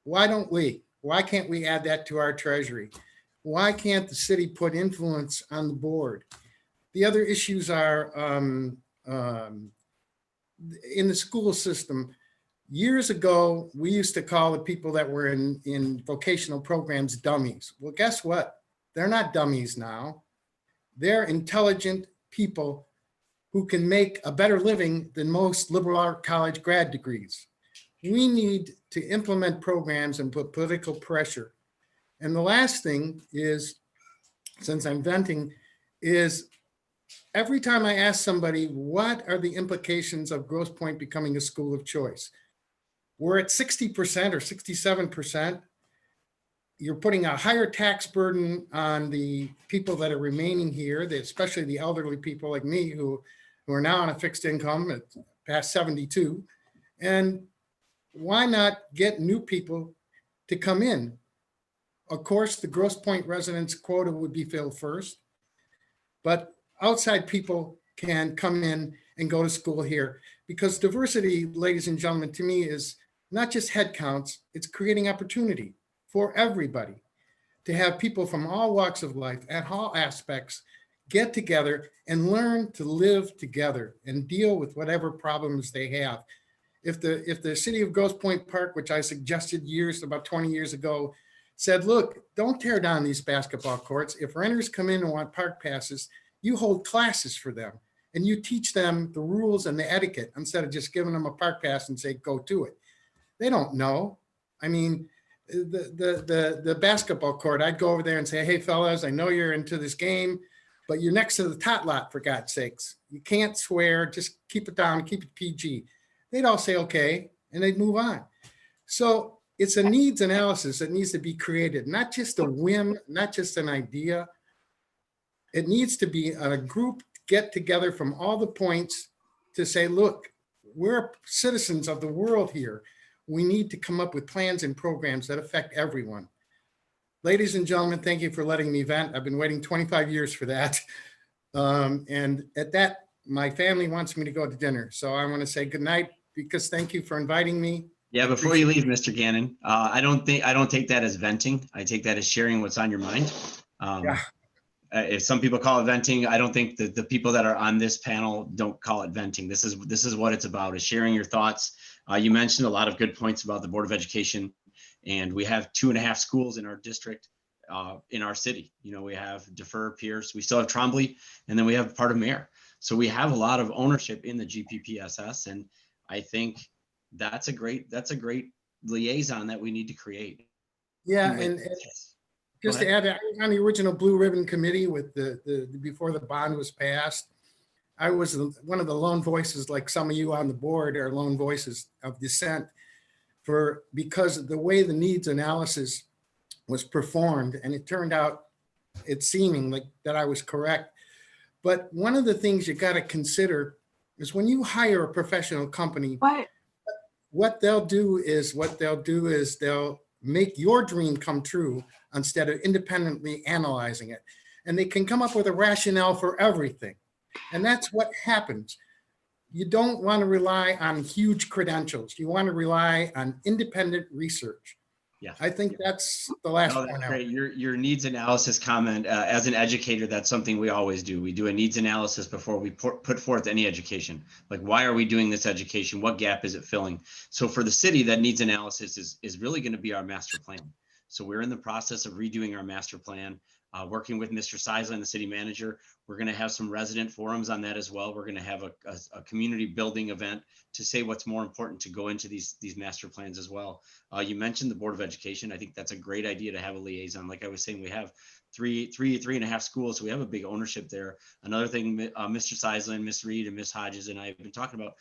Why don't we? Why can't we add that to our treasury? Why can't the city put influence on the board? The other issues are in the school system. Years ago, we used to call the people that were in vocational programs dummies. Well, guess what? They're not dummies now. They're intelligent people who can make a better living than most liberal art college grad degrees. We need to implement programs and put political pressure. And the last thing is, since I'm venting, is every time I ask somebody, what are the implications of Grosse Pointe becoming a school of choice? We're at 60% or 67%. You're putting a higher tax burden on the people that are remaining here, especially the elderly people like me who are now on a fixed income at past 72. And why not get new people to come in? Of course, the Grosse Pointe residents quota would be filled first, but outside people can come in and go to school here, because diversity, ladies and gentlemen, to me is not just head counts, it's creating opportunity for everybody to have people from all walks of life at all aspects get together and learn to live together and deal with whatever problems they have. If the city of Grosse Pointe Park, which I suggested about 20 years ago, said, look, don't tear down these basketball courts. If renters come in and want park passes, you hold classes for them and you teach them the rules and the etiquette instead of just giving them a park pass and say, go to it. They don't know. I mean, the basketball court, I'd go over there and say, hey, fellas, I know you're into this game, but you're next to the tot lot, for God's sakes. You can't swear, just keep it down, keep it PG. They'd all say, okay, and they'd move on. So it's a needs analysis that needs to be created, not just a whim, not just an idea. It needs to be a group get together from all the points to say, look, we're citizens of the world here. We need to come up with plans and programs that affect everyone. Ladies and gentlemen, thank you for letting me vent. I've been waiting 25 years for that. And at that, my family wants me to go to dinner. So I want to say good night, because thank you for inviting me. Yeah, before you leave, Mr. Gannon, I don't take that as venting. I take that as sharing what's on your mind. Yeah. If some people call it venting, I don't think that the people that are on this panel don't call it venting. This is what it's about, is sharing your thoughts. You mentioned a lot of good points about the Board of Education, and we have 2.5 schools in our district, in our city. You know, we have Defer, Pierce, we still have Trombley, and then we have part of Mayor. So we have a lot of ownership in the GPPSS, and I think that's a great liaison that we need to create. Yeah, Anyway, and yes. just to add, I was on the original Blue Ribbon Committee with the before the bond was passed. I was one of the lone voices, like some of you on the board are lone voices of dissent because of the way the needs analysis was performed, and it turned out it's seeming like that I was correct. But one of the things you got to consider is when you hire a professional company, what they'll do is they'll make your dream come true instead of independently analyzing it. And they can come up with a rationale for everything. And that's what happens. You don't want to rely on huge credentials. You want to rely on independent research. Yeah, I think that's the last no, point. that's great. Your needs analysis comment, as an educator, that's something we always do. We do a needs analysis before we put forth any education. Like, why are we doing this education? What gap is it filling? So for the city, that needs analysis is really going to be our master plan. So we're in the process of redoing our master plan, working with Mr. Seisler, the city manager. We're going to have some resident forums on that as well. We're going to have a community building event to say what's more important to go into these master plans as well. You mentioned the Board of Education. I think that's a great idea to have a liaison. Like I was saying, we have three and a half schools, so we have a big ownership there. Another thing, Mr. Seisler, Ms. Reed, and Ms. Hodges and I have been talking about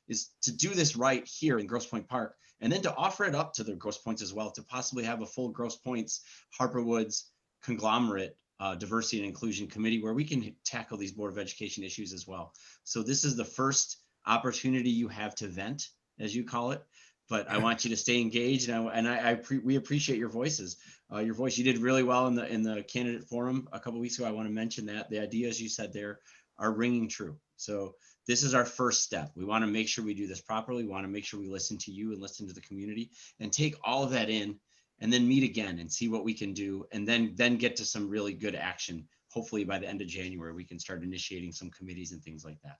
is to do this right here in Grosse Pointe Park, and then to offer it up to the Grosse Pointes as well, to possibly have a full Grosse Pointes, Harper Woods conglomerate diversity and inclusion committee where we can tackle these Board of Education issues as well. So this is the first opportunity you have to vent, as you call it, but I want you to stay engaged, and we appreciate your voices. Your voice, you did really well in the candidate forum a couple of weeks ago. I want to mention that the ideas you said there are ringing true. So this is our first step. We want to make sure we do this properly. We want to make sure we listen to you and listen to the community and take all of that in, and then meet again and see what we can do, and then get to some really good action. Hopefully by the end of January, we can start initiating some committees and things like that.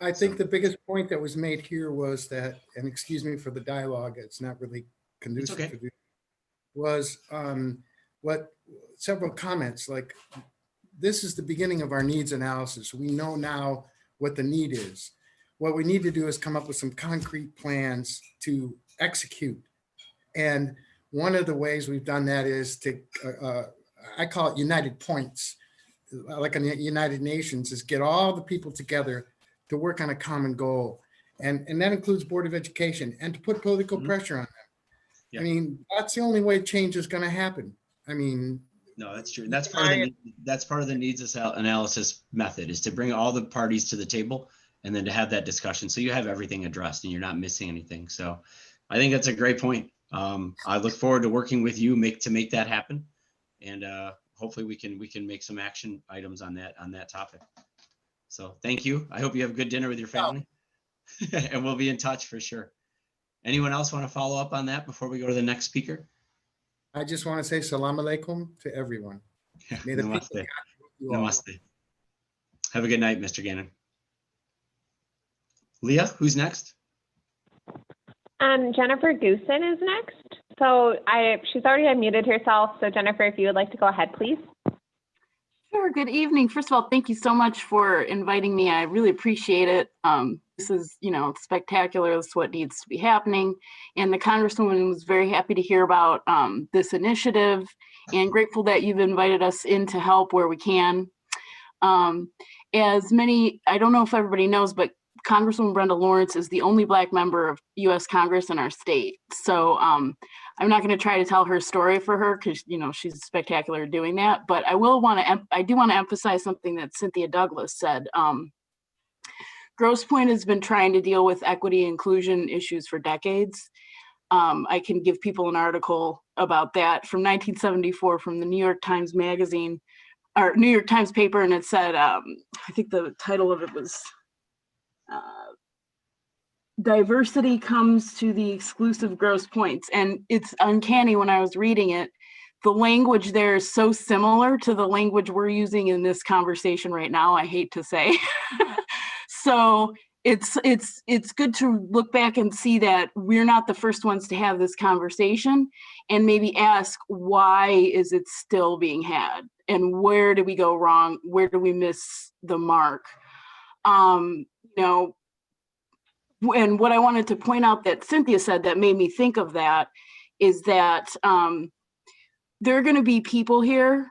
I think the biggest point that was made here was that, and excuse me for the dialogue, it's not really conducive to this, was what several comments like, this is the beginning of our needs analysis. We know now what the need is. What we need to do is come up with some concrete plans to execute. And one of the ways we've done that is to, I call it United Points, like in the United Nations, is get all the people together to work on a common goal. And that includes Board of Education, and to put political pressure on them. Yeah. I mean, that's the only way change is going to happen. I mean, no, that's true. That's part of the needs analysis method, is to bring all the parties to the table and then to have that discussion. So you have everything addressed and you're not missing anything. So I think that's a great point. I look forward to working with you to make that happen. And hopefully we can make some action items on that topic. So thank you. I hope you have a good dinner with your family. And we'll be in touch for sure. Anyone else want to follow up on that before we go to the next speaker? I just want to say salam alaikum to everyone. May the Namaste. Namaste. Have a good night, Mr. Gannon. Leah, who's next? Jennifer Goosen is next. So she's already unmuted herself. So Jennifer, if you would like to go ahead, please. Sure. Good evening. First of all, thank you so much for inviting me. I really appreciate it. This is, spectacular. This is what needs to be happening. And the Congresswoman was very happy to hear about this initiative, and grateful that you've invited us in to help where we can. I don't know if everybody knows, but Congresswoman Brenda Lawrence is the only Black member of U.S. Congress in our state. So I'm not going to try to tell her story for her because, she's spectacular at doing that. But I do want to emphasize something that Cynthia Douglas said. Grosse Pointe has been trying to deal with equity and inclusion issues for decades. I can give people an article about that from 1974 from the New York Times magazine, or New York Times paper, and it said, I think the title of it was Diversity Comes to the Exclusive Grosse Pointes. And it's uncanny when I was reading it. The language there is so similar to the language we're using in this conversation right now, I hate to say. So it's good to look back and see that we're not the first ones to have this conversation, and maybe ask, why is it still being had? And where do we go wrong? Where do we miss the mark? and what I wanted to point out that Cynthia said that made me think of that is that there are going to be people here,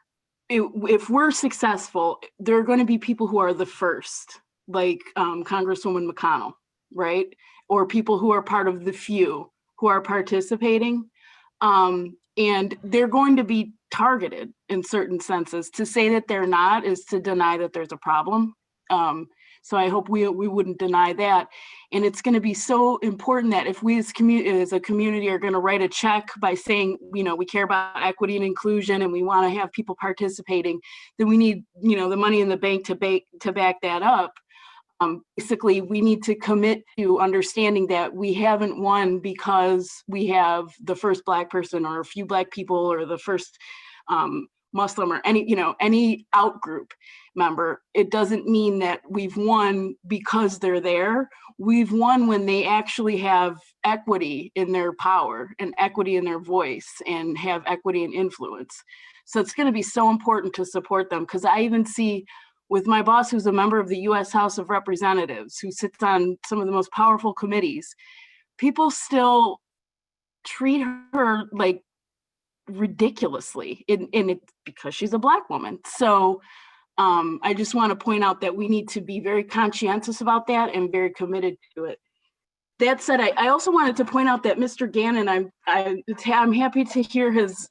if we're successful, there are going to be people who are the first, like Congresswoman McConnell, right? Or people who are part of the few who are participating. And they're going to be targeted in certain senses. To say that they're not is to deny that there's a problem. So I hope we wouldn't deny that. And it's going to be so important that if we as a community are going to write a check by saying, we care about equity and inclusion and we want to have people participating, then we need, the money in the bank to back that up. Basically, we need to commit to understanding that we haven't won because we have the first Black person or a few Black people or the first Muslim or any out group member. It doesn't mean that we've won because they're there. We've won when they actually have equity in their power and equity in their voice and have equity and influence. So it's going to be so important to support them, because I even see with my boss, who's a member of the U.S. House of Representatives, who sits on some of the most powerful committees, people still treat her like ridiculously because she's a Black woman. So I just want to point out that we need to be very conscientious about that and very committed to it. That said, I also wanted to point out that Mr. Gannon, I'm happy to hear his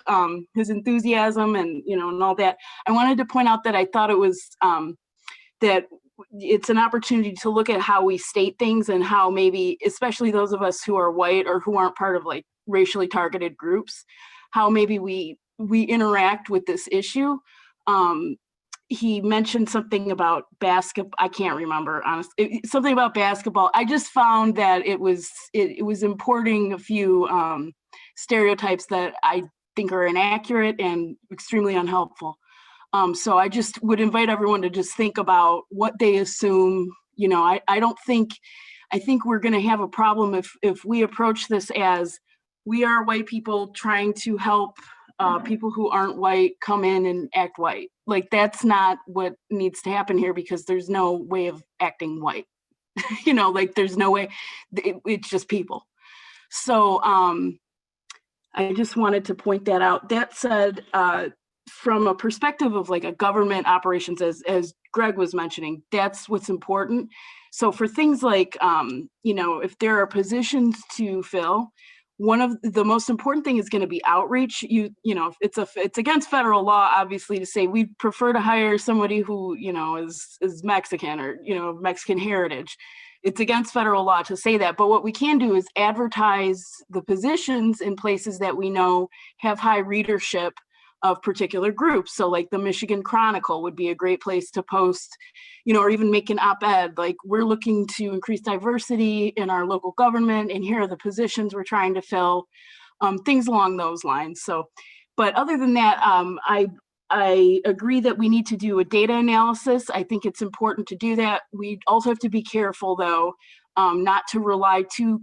enthusiasm and and all that. I wanted to point out that I thought it was that it's an opportunity to look at how we state things and how maybe, especially those of us who are white or who aren't part of like racially targeted groups, how maybe we interact with this issue. He mentioned something about basketball. I can't remember, honestly, something about basketball. I just found that it was importing a few stereotypes that I think are inaccurate and extremely unhelpful. So I just would invite everyone to just think about what they assume. I think we're going to have a problem if we approach this as we are white people trying to help people who aren't white come in and act white. Like, that's not what needs to happen here, because there's no way of acting white. There's no way. It's just people. So I just wanted to point that out. That said, from a perspective of like a government operations, as Greg was mentioning, that's what's important. So for things like, if there are positions to fill, one of the most important thing is going to be outreach. It's against federal law, obviously, to say we prefer to hire somebody who, is Mexican or, Mexican heritage. It's against federal law to say that. But what we can do is advertise the positions in places that we know have high readership of particular groups. So like the Michigan Chronicle would be a great place to post, or even make an op-ed, like, we're looking to increase diversity in our local government, and here are the positions we're trying to fill, things along those lines. So, but other than that, I agree that we need to do a data analysis. I think it's important to do that. We also have to be careful, though, not to rely too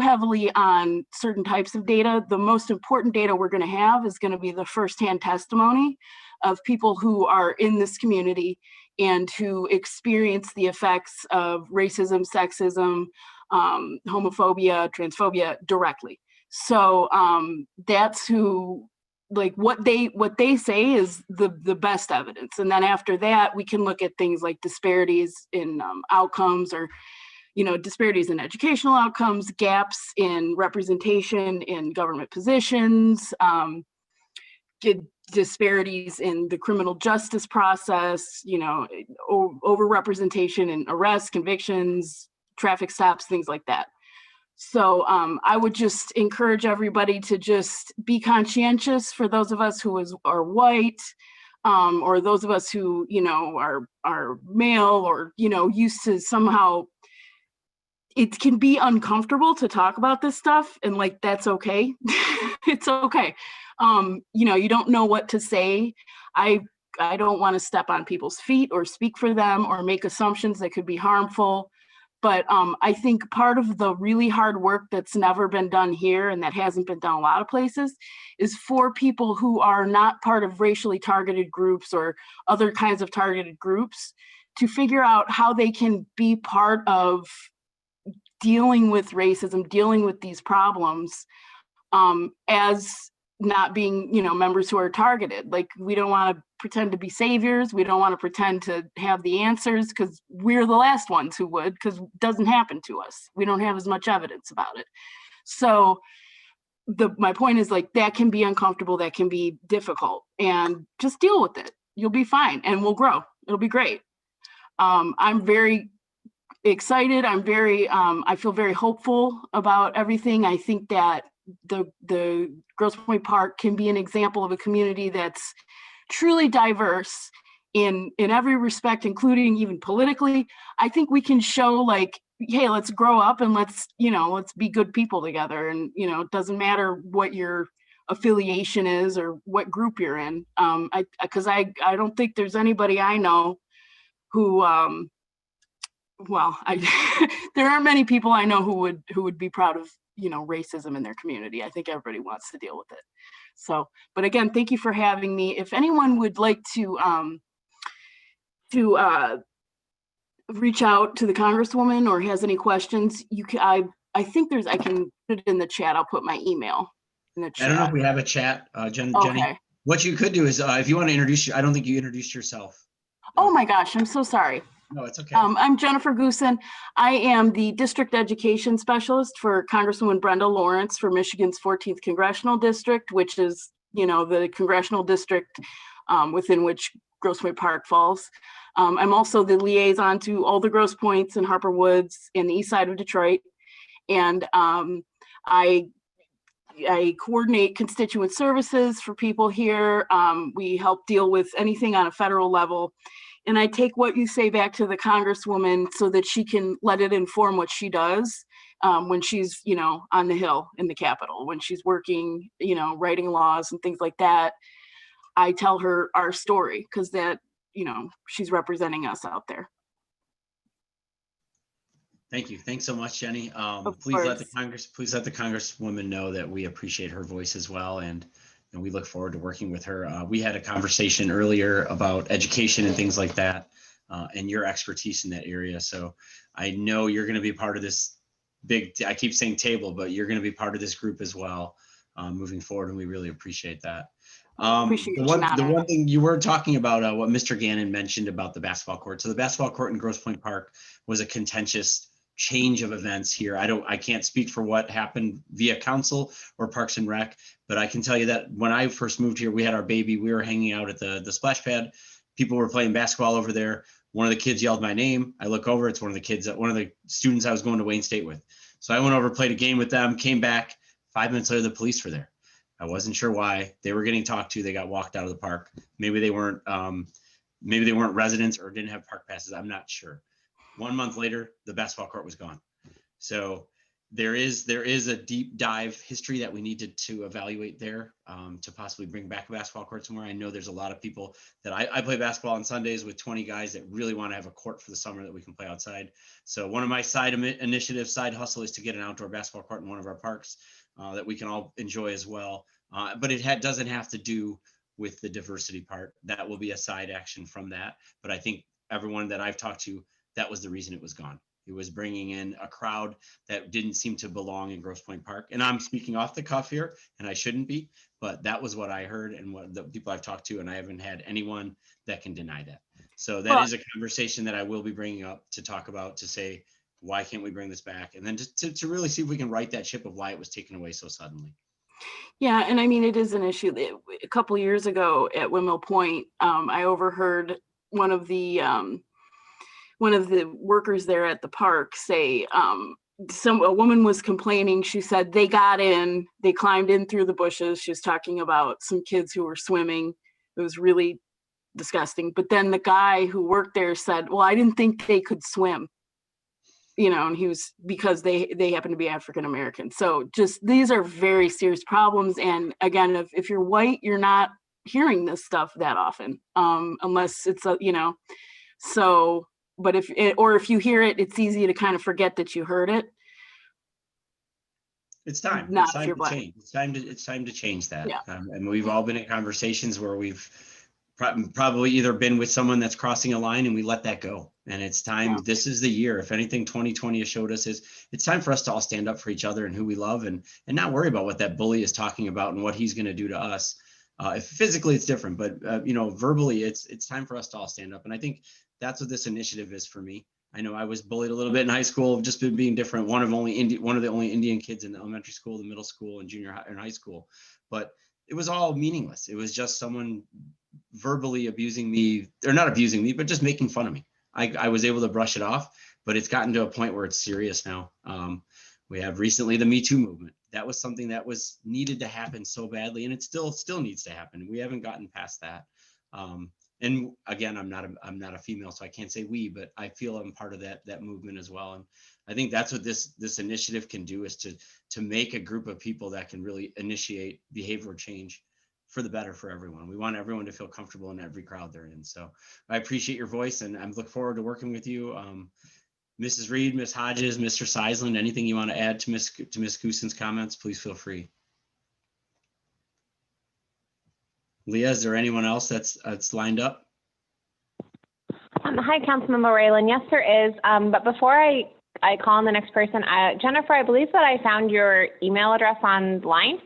heavily on certain types of data. The most important data we're going to have is going to be the firsthand testimony of people who are in this community and who experience the effects of racism, sexism, homophobia, transphobia directly. So that's who, like, what they say is the best evidence. And then after that, we can look at things like disparities in outcomes, or disparities in educational outcomes, gaps in representation in government positions, disparities in the criminal justice process, overrepresentation in arrests, convictions, traffic stops, things like that. So I would just encourage everybody to just be conscientious for those of us who are white, or those of us who, are male, or, used to somehow. It can be uncomfortable to talk about this stuff, and like, that's okay. It's okay. You don't know what to say. I don't want to step on people's feet or speak for them or make assumptions that could be harmful. But I think part of the really hard work that's never been done here, and that hasn't been done a lot of places, is for people who are not part of racially targeted groups or other kinds of targeted groups to figure out how they can be part of dealing with racism, dealing with these problems as not being, members who are targeted. Like, we don't want to pretend to be saviors. We don't want to pretend to have the answers, because we're the last ones who would, because it doesn't happen to us. We don't have as much evidence about it. So my point is, like, that can be uncomfortable, that can be difficult, and just deal with it. You'll be fine, and we'll grow. It'll be great. I'm very excited. I feel very hopeful about everything. I think that the Grosse Pointe Park can be an example of a community that's truly diverse in every respect, including even politically. I think we can show, like, hey, let's grow up and let's be good people together. And, it doesn't matter what your affiliation is or what group you're in. Because I don't think there's anybody I know who, there aren't many people I know who would be proud of, racism in their community. I think everybody wants to deal with it. So, but again, thank you for having me. If anyone would like to reach out to the Congresswoman or has any questions, I think I can put it in the chat. I'll put my email in the chat. I don't know if we have a chat, Jenny. Okay. What you could do is, if you want to introduce I don't think you introduced yourself. Oh my gosh, I'm so sorry. No, it's okay. I'm Jennifer Goosen. I am the District Education Specialist for Congresswoman Brenda Lawrence for Michigan's 14th Congressional District, which is, the congressional district within which Grosse Pointe Park falls. I'm also the liaison to all the Grosse Pointes and Harper Woods in the east side of Detroit. And I coordinate constituent services for people here. We help deal with anything on a federal level. And I take what you say back to the Congresswoman so that she can let it inform what she does when she's, on the Hill in the Capitol, when she's working, writing laws and things like that. I tell her our story, because that, she's representing us out there. Thank you. Thanks so much, Jenny. Please course. let the Congresswoman know that we appreciate her voice as well, and we look forward to working with her. We had a conversation earlier about education and things like that, and your expertise in that area. So I know you're going to be part of this big, I keep saying table, but you're going to be part of this group as well moving forward, and we really appreciate that. The one thing you were talking about, what Mr. Gannon mentioned about the basketball court. So the basketball court in Grosse Pointe Park was a contentious change of events here. I can't speak for what happened via council or Parks and Rec, but I can tell you that when I first moved here, we had our baby, we were hanging out at the splash pad. People were playing basketball over there. One of the kids yelled my name. I look over, it's one of the students I was going to Wayne State with. So I went over, played a game with them, came back. 5 minutes later, the police were there. I wasn't sure why. They were getting talked to. They got walked out of the park. Maybe they weren't residents or didn't have park passes. I'm not sure. 1 month later, the basketball court was gone. So there is a deep dive history that we needed to evaluate there to possibly bring back a basketball court somewhere. I know there's a lot of people that I play basketball on Sundays with 20 guys that really want to have a court for the summer that we can play outside. So one of my side hustle is to get an outdoor basketball court in one of our parks that we can all enjoy as well. But it doesn't have to do with the diversity part. That will be a side action from that. But I think everyone that I've talked to, that was the reason it was gone. It was bringing in a crowd that didn't seem to belong in Grosse Pointe Park. And I'm speaking off the cuff here, and I shouldn't be, but that was what I heard and what the people I've talked to, and I haven't had anyone that can deny that. So that is a conversation that I will be bringing up to talk about, to say, why can't we bring this back? And then just to really see if we can right that ship of why it was taken away so suddenly. Yeah, and I mean, it is an issue. A couple of years ago at Windmill Point, I overheard one of the workers there at the park say, a woman was complaining. She said they climbed in through the bushes. She was talking about some kids who were swimming. It was really disgusting. But then the guy who worked there said, well, I didn't think they could swim. And he was, because they happen to be African American. So just, these are very serious problems. And again, if you're white, you're not hearing this stuff that often, unless it's so, but if you hear it, it's easy to kind of forget that you heard it. It's time. Not it's time if you're to black. change. It's time to change that. Yeah. And we've all been in conversations where we've probably either been with someone that's crossing a line and we let that go. And it's time, this is the year. If anything 2020 has showed us is it's time for us to all stand up for each other and who we love and not worry about what that bully is talking about and what he's going to do to us. If physically it's different, but verbally it's time for us to all stand up. And I think that's what this initiative is for me. I know I was bullied a little bit in high school, just being different. One of the only Indian kids in the elementary school, the middle school, and junior high and high school. But it was all meaningless. It was just someone verbally abusing me, or not abusing me, but just making fun of me. I was able to brush it off, but it's gotten to a point where it's serious now. We have recently the Me Too movement. That was something that was needed to happen so badly, and it still needs to happen. We haven't gotten past that. And again, I'm not a female, so I can't say we, but I feel I'm part of that movement as well. And I think that's what this initiative can do, is to make a group of people that can really initiate behavioral change for the better for everyone. We want everyone to feel comfortable in every crowd they're in. So I appreciate your voice, and I look forward to working with you. Mrs. Reed, Ms. Hodges, Mr. Seisland, anything you want to add to Ms. Goosen's comments, please feel free. Leah, is there anyone else that's lined up? Hi, Councilmember Raylan. Yes, there is. But before I call on the next person, Jennifer, I believe that I found your email address online.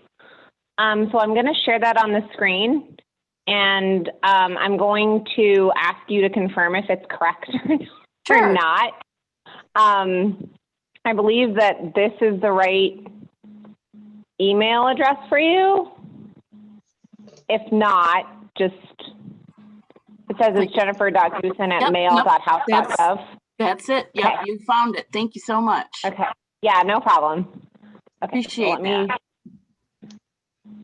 So I'm going to share that on the screen, and I'm going to ask you to confirm if it's correct or not. I believe that this is the right email address for you. If not, just, it says it's jennifer.goosen@mail.house.gov. That's it. Yep, okay. You found it. Thank you so much. Okay. Yeah, no problem. Okay, appreciate that.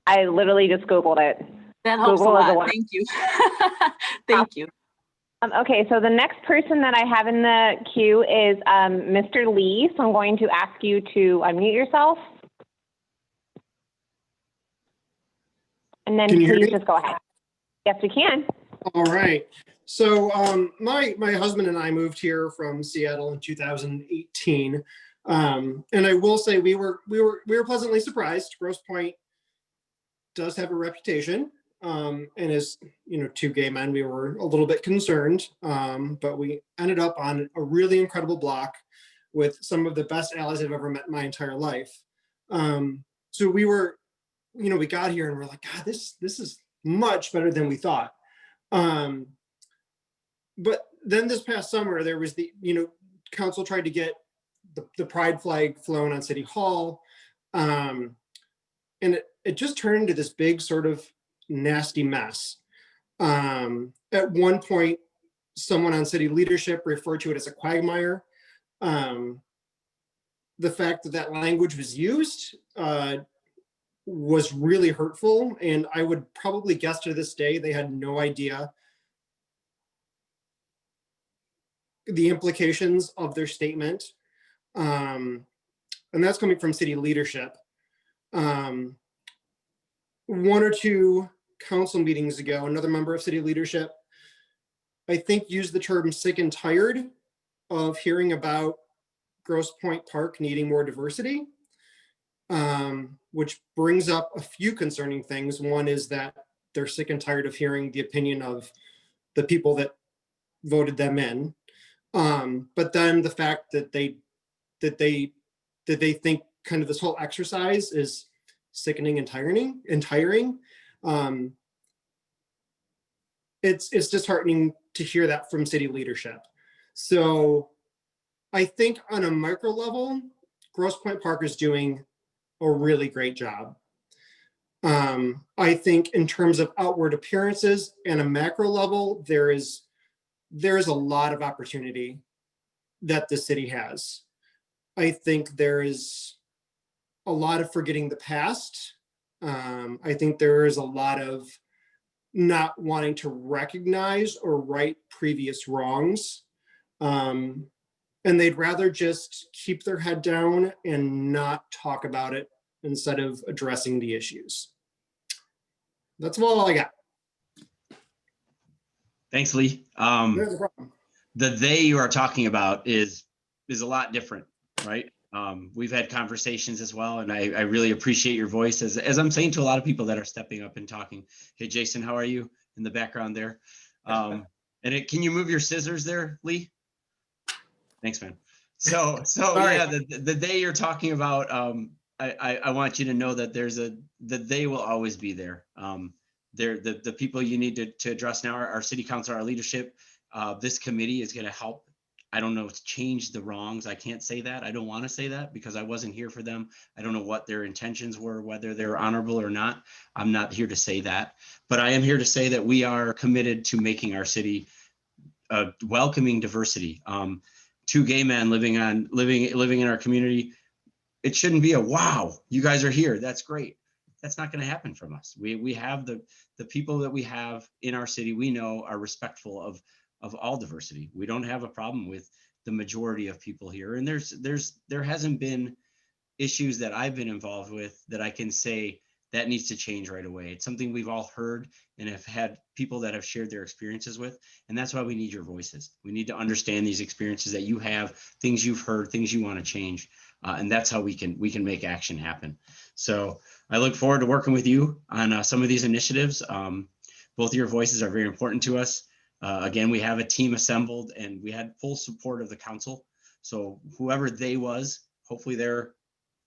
I literally just Googled it. That helps Google a lot. Thank you. Thank you. Okay, so the next person that I have in the queue is Mr. Lee. So I'm going to ask you to unmute yourself. And then please just go ahead. Yes, we can. All right. So my husband and I moved here from Seattle in 2018. And I will say we were pleasantly surprised. Grosse Pointe does have a reputation. And as two gay men, we were a little bit concerned, but we ended up on a really incredible block with some of the best allies I've ever met in my entire life. So we were, we got here and we're like, God, this is much better than we thought. But then this past summer, there was council tried to get the pride flag flown on City Hall. And it just turned into this big sort of nasty mess. At one point, someone on city leadership referred to it as a quagmire. The fact that language was used was really hurtful, and I would probably guess to this day they had no idea the implications of their statement. And that's coming from city leadership. One or two council meetings ago, another member of city leadership, I think, used the term sick and tired of hearing about Grosse Pointe Park needing more diversity, which brings up a few concerning things. One is that they're sick and tired of hearing the opinion of the people that voted them in. But then the fact that they think kind of this whole exercise is sickening and tiring. It's disheartening to hear that from city leadership. So I think on a micro level, Grosse Pointe Park is doing a really great job. I think in terms of outward appearances and a macro level, there is a lot of opportunity that the city has. I think there is a lot of forgetting the past. I think there is a lot of not wanting to recognize or right previous wrongs. And they'd rather just keep their head down and not talk about it instead of addressing the issues. That's all I got. Thanks, Lee. No problem. The they you are talking about is a lot different, right? We've had conversations as well, and I really appreciate your voice, as I'm saying to a lot of people that are stepping up and talking. Hey, Jason, how are you? in the background there. And can you move your scissors there, Lee? Thanks, man. So yeah, the they you're talking about, I want you to know that the they will always be there. They're the people you need to address now are our city council, our leadership. This committee is going to help. I don't know, change the wrongs. I can't say that. I don't want to say that because I wasn't here for them. I don't know what their intentions were, whether they're honorable or not. I'm not here to say that, but I am here to say that we are committed to making our city welcoming diversity. Two gay men living in our community. It shouldn't be a wow, you guys are here. That's great. That's not going to happen from us. We have the people that we have in our city. We know are respectful of all diversity. We don't have a problem with the majority of people here. And there hasn't been issues that I've been involved with that I can say that needs to change right away. It's something we've all heard and have had people that have shared their experiences with. And that's why we need your voices. We need to understand these experiences that you have, things you've heard, things you want to change. And that's how we can make action happen. So I look forward to working with you on some of these initiatives. Both of your voices are very important to us. Again, we have a team assembled and we had full support of the council. So whoever they was, hopefully they're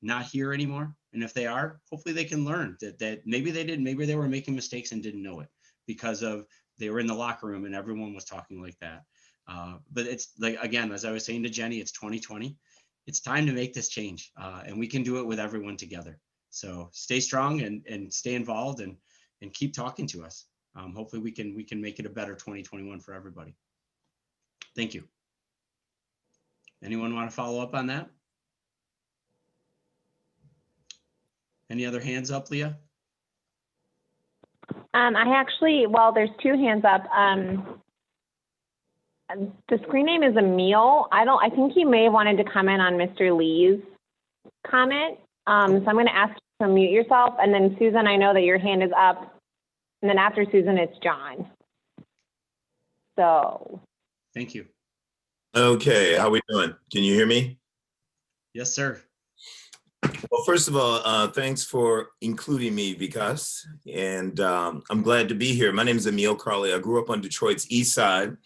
not here anymore. And if they are, hopefully they can learn that maybe they were making mistakes and didn't know it because they were in the locker room and everyone was talking like that. But it's like, again, as I was saying to Jenny, it's 2020. It's time to make this change and we can do it with everyone together. So stay strong and stay involved and keep talking to us. Hopefully we can make it a better 2021 for everybody. Thank you. Anyone want to follow up on that? Any other hands up, Leah? Well, there's two hands up. The screen name is Emil. I think he may have wanted to comment on Mr. Lee's comment. So I'm going to ask you to mute yourself. And then Susan, I know that your hand is up. And then after Susan, it's John. So. Thank you. Okay, how we doing? Can you hear me? Yes, sir. Well, first of all, thanks for including me, Vikas. And I'm glad to be here. My name is Emil Carley. I grew up on Detroit's East Side.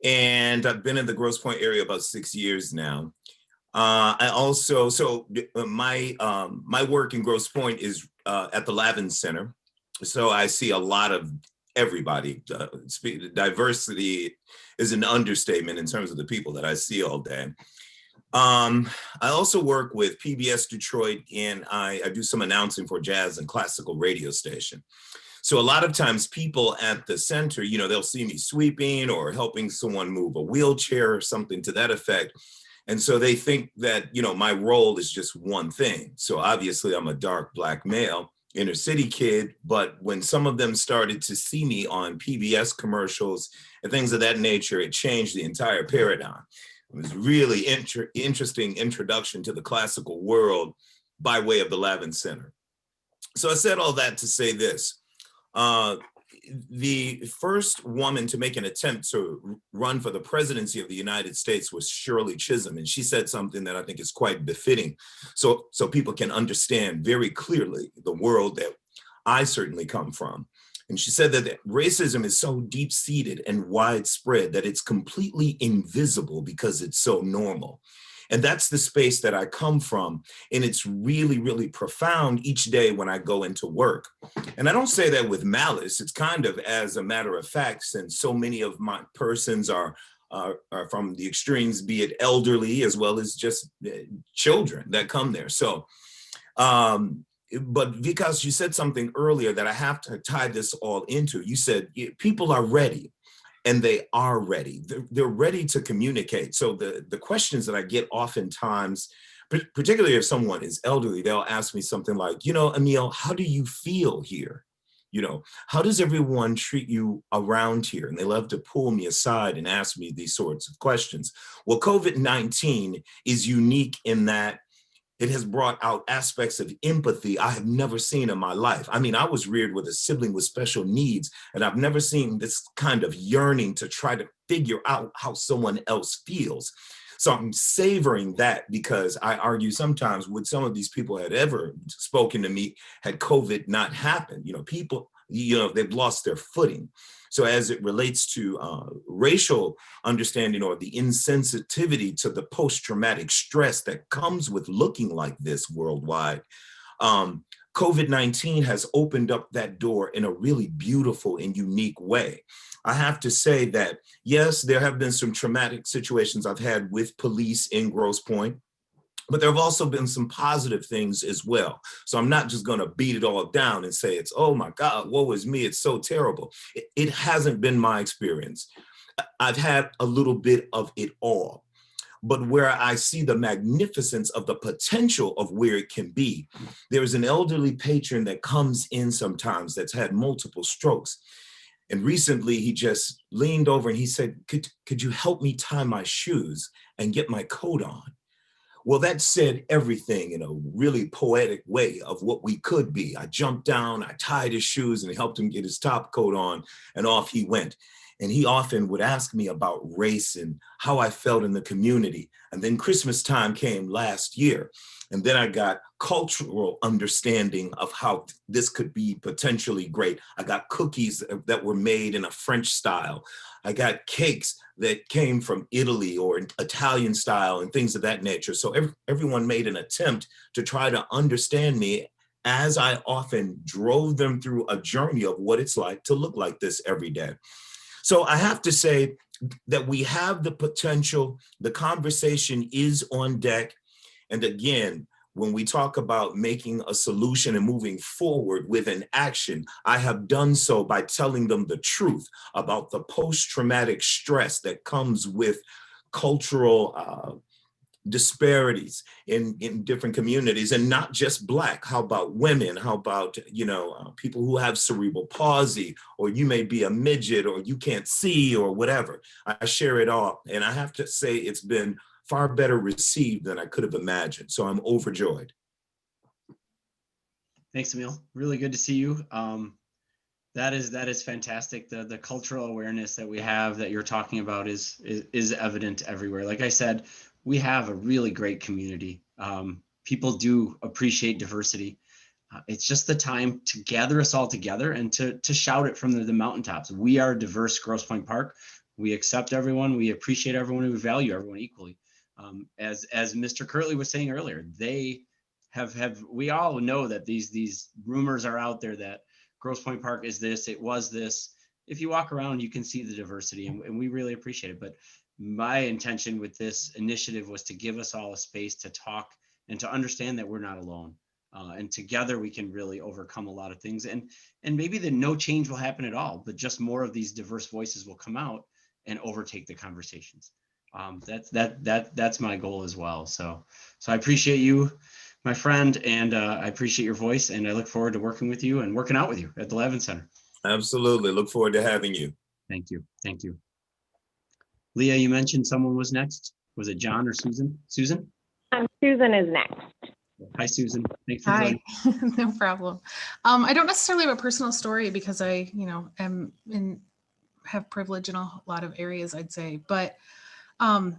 And I've been in the Grosse Pointe area about 6 years now. My work in Grosse Pointe is at the Lavin Center. So I see a lot of everybody. Diversity is an understatement in terms of the people that I see all day. I also work with PBS Detroit and I do some announcing for jazz and classical radio station. So a lot of times people at the center, they'll see me sweeping or helping someone move a wheelchair or something to that effect. And so they think that, my role is just one thing. So obviously I'm a dark Black male, inner city kid, but when some of them started to see me on PBS commercials and things of that nature, it changed the entire paradigm. It was really interesting introduction to the classical world by way of the Lavin Center. So I said all that to say this. The first woman to make an attempt to run for the presidency of the United States was Shirley Chisholm, and she said something that I think is quite befitting, so people can understand very clearly the world that I certainly come from. And she said that racism is so deep-seated and widespread that it's completely invisible because it's so normal. And that's the space that I come from. And it's really, really profound each day when I go into work. And I don't say that with malice. It's kind of as a matter of fact, since so many of my persons are from the extremes, be it elderly as well as just children that come there. So, but Vikas, you said something earlier that I have to tie this all into. You said people are ready. And they are ready. They're ready to communicate. So the questions that I get oftentimes, particularly if someone is elderly, they'll ask me something like, Emil, how do you feel here? How does everyone treat you around here? And they love to pull me aside and ask me these sorts of questions. Well, COVID-19 is unique in that it has brought out aspects of empathy I have never seen in my life. I mean, I was reared with a sibling with special needs, and I've never seen this kind of yearning to try to figure out how someone else feels. So I'm savoring that because I argue sometimes would some of these people had ever spoken to me had COVID not happened. People, they've lost their footing. So as it relates to racial understanding or the insensitivity to the post-traumatic stress that comes with looking like this worldwide, COVID-19 has opened up that door in a really beautiful and unique way. I have to say that, yes, there have been some traumatic situations I've had with police in Grosse Pointe, but there have also been some positive things as well. So I'm not just going to beat it all down and say it's, oh my God, woe is me, it's so terrible. It hasn't been my experience. I've had a little bit of it all. But where I see the magnificence of the potential of where it can be, there's an elderly patron that comes in sometimes that's had multiple strokes. And recently he just leaned over and he said, could you help me tie my shoes and get my coat on? Well, that said everything in a really poetic way of what we could be. I jumped down, I tied his shoes and helped him get his top coat on, and off he went. And he often would ask me about race and how I felt in the community. And then Christmas time came last year. And then I got cultural understanding of how this could be potentially great. I got cookies that were made in a French style. I got cakes that came from Italy or Italian style and things of that nature. So everyone made an attempt to try to understand me as I often drove them through a journey of what it's like to look like this every day. So I have to say that we have the potential, the conversation is on deck. And again, when we talk about making a solution and moving forward with an action, I have done so by telling them the truth about the post-traumatic stress that comes with cultural disparities in different communities, and not just Black. How about women? How about, people who have cerebral palsy, or you may be a midget, or you can't see, or whatever. I share it all. And I have to say it's been far better received than I could have imagined. So I'm overjoyed. Thanks, Emil. Really good to see you. That is fantastic. The cultural awareness that we have that you're talking about is evident everywhere. Like I said, we have a really great community. People do appreciate diversity. It's just the time to gather us all together and to shout it from the mountaintops. We are diverse Grosse Pointe Park. We accept everyone. We appreciate everyone. We value everyone equally. As Mr. Kirtley was saying earlier, they we all know that these rumors are out there that Grosse Pointe Park is this, it was this. If you walk around, you can see the diversity, and we really appreciate it. But my intention with this initiative was to give us all a space to talk and to understand that we're not alone. And together we can really overcome a lot of things. And maybe no change will happen at all, but just more of these diverse voices will come out and overtake the conversations. That's my goal as well. So I appreciate you, my friend, and I appreciate your voice, and I look forward to working with you and working out with you at the Lavin Center. Absolutely. Look forward to having you. Thank you. Thank you. Leah, you mentioned someone was next. Was it John or Susan? Susan? Susan is next. Hi, Susan. Thanks for joining. Hi, no problem. I don't necessarily have a personal story because I, have privilege in a lot of areas, I'd say. But I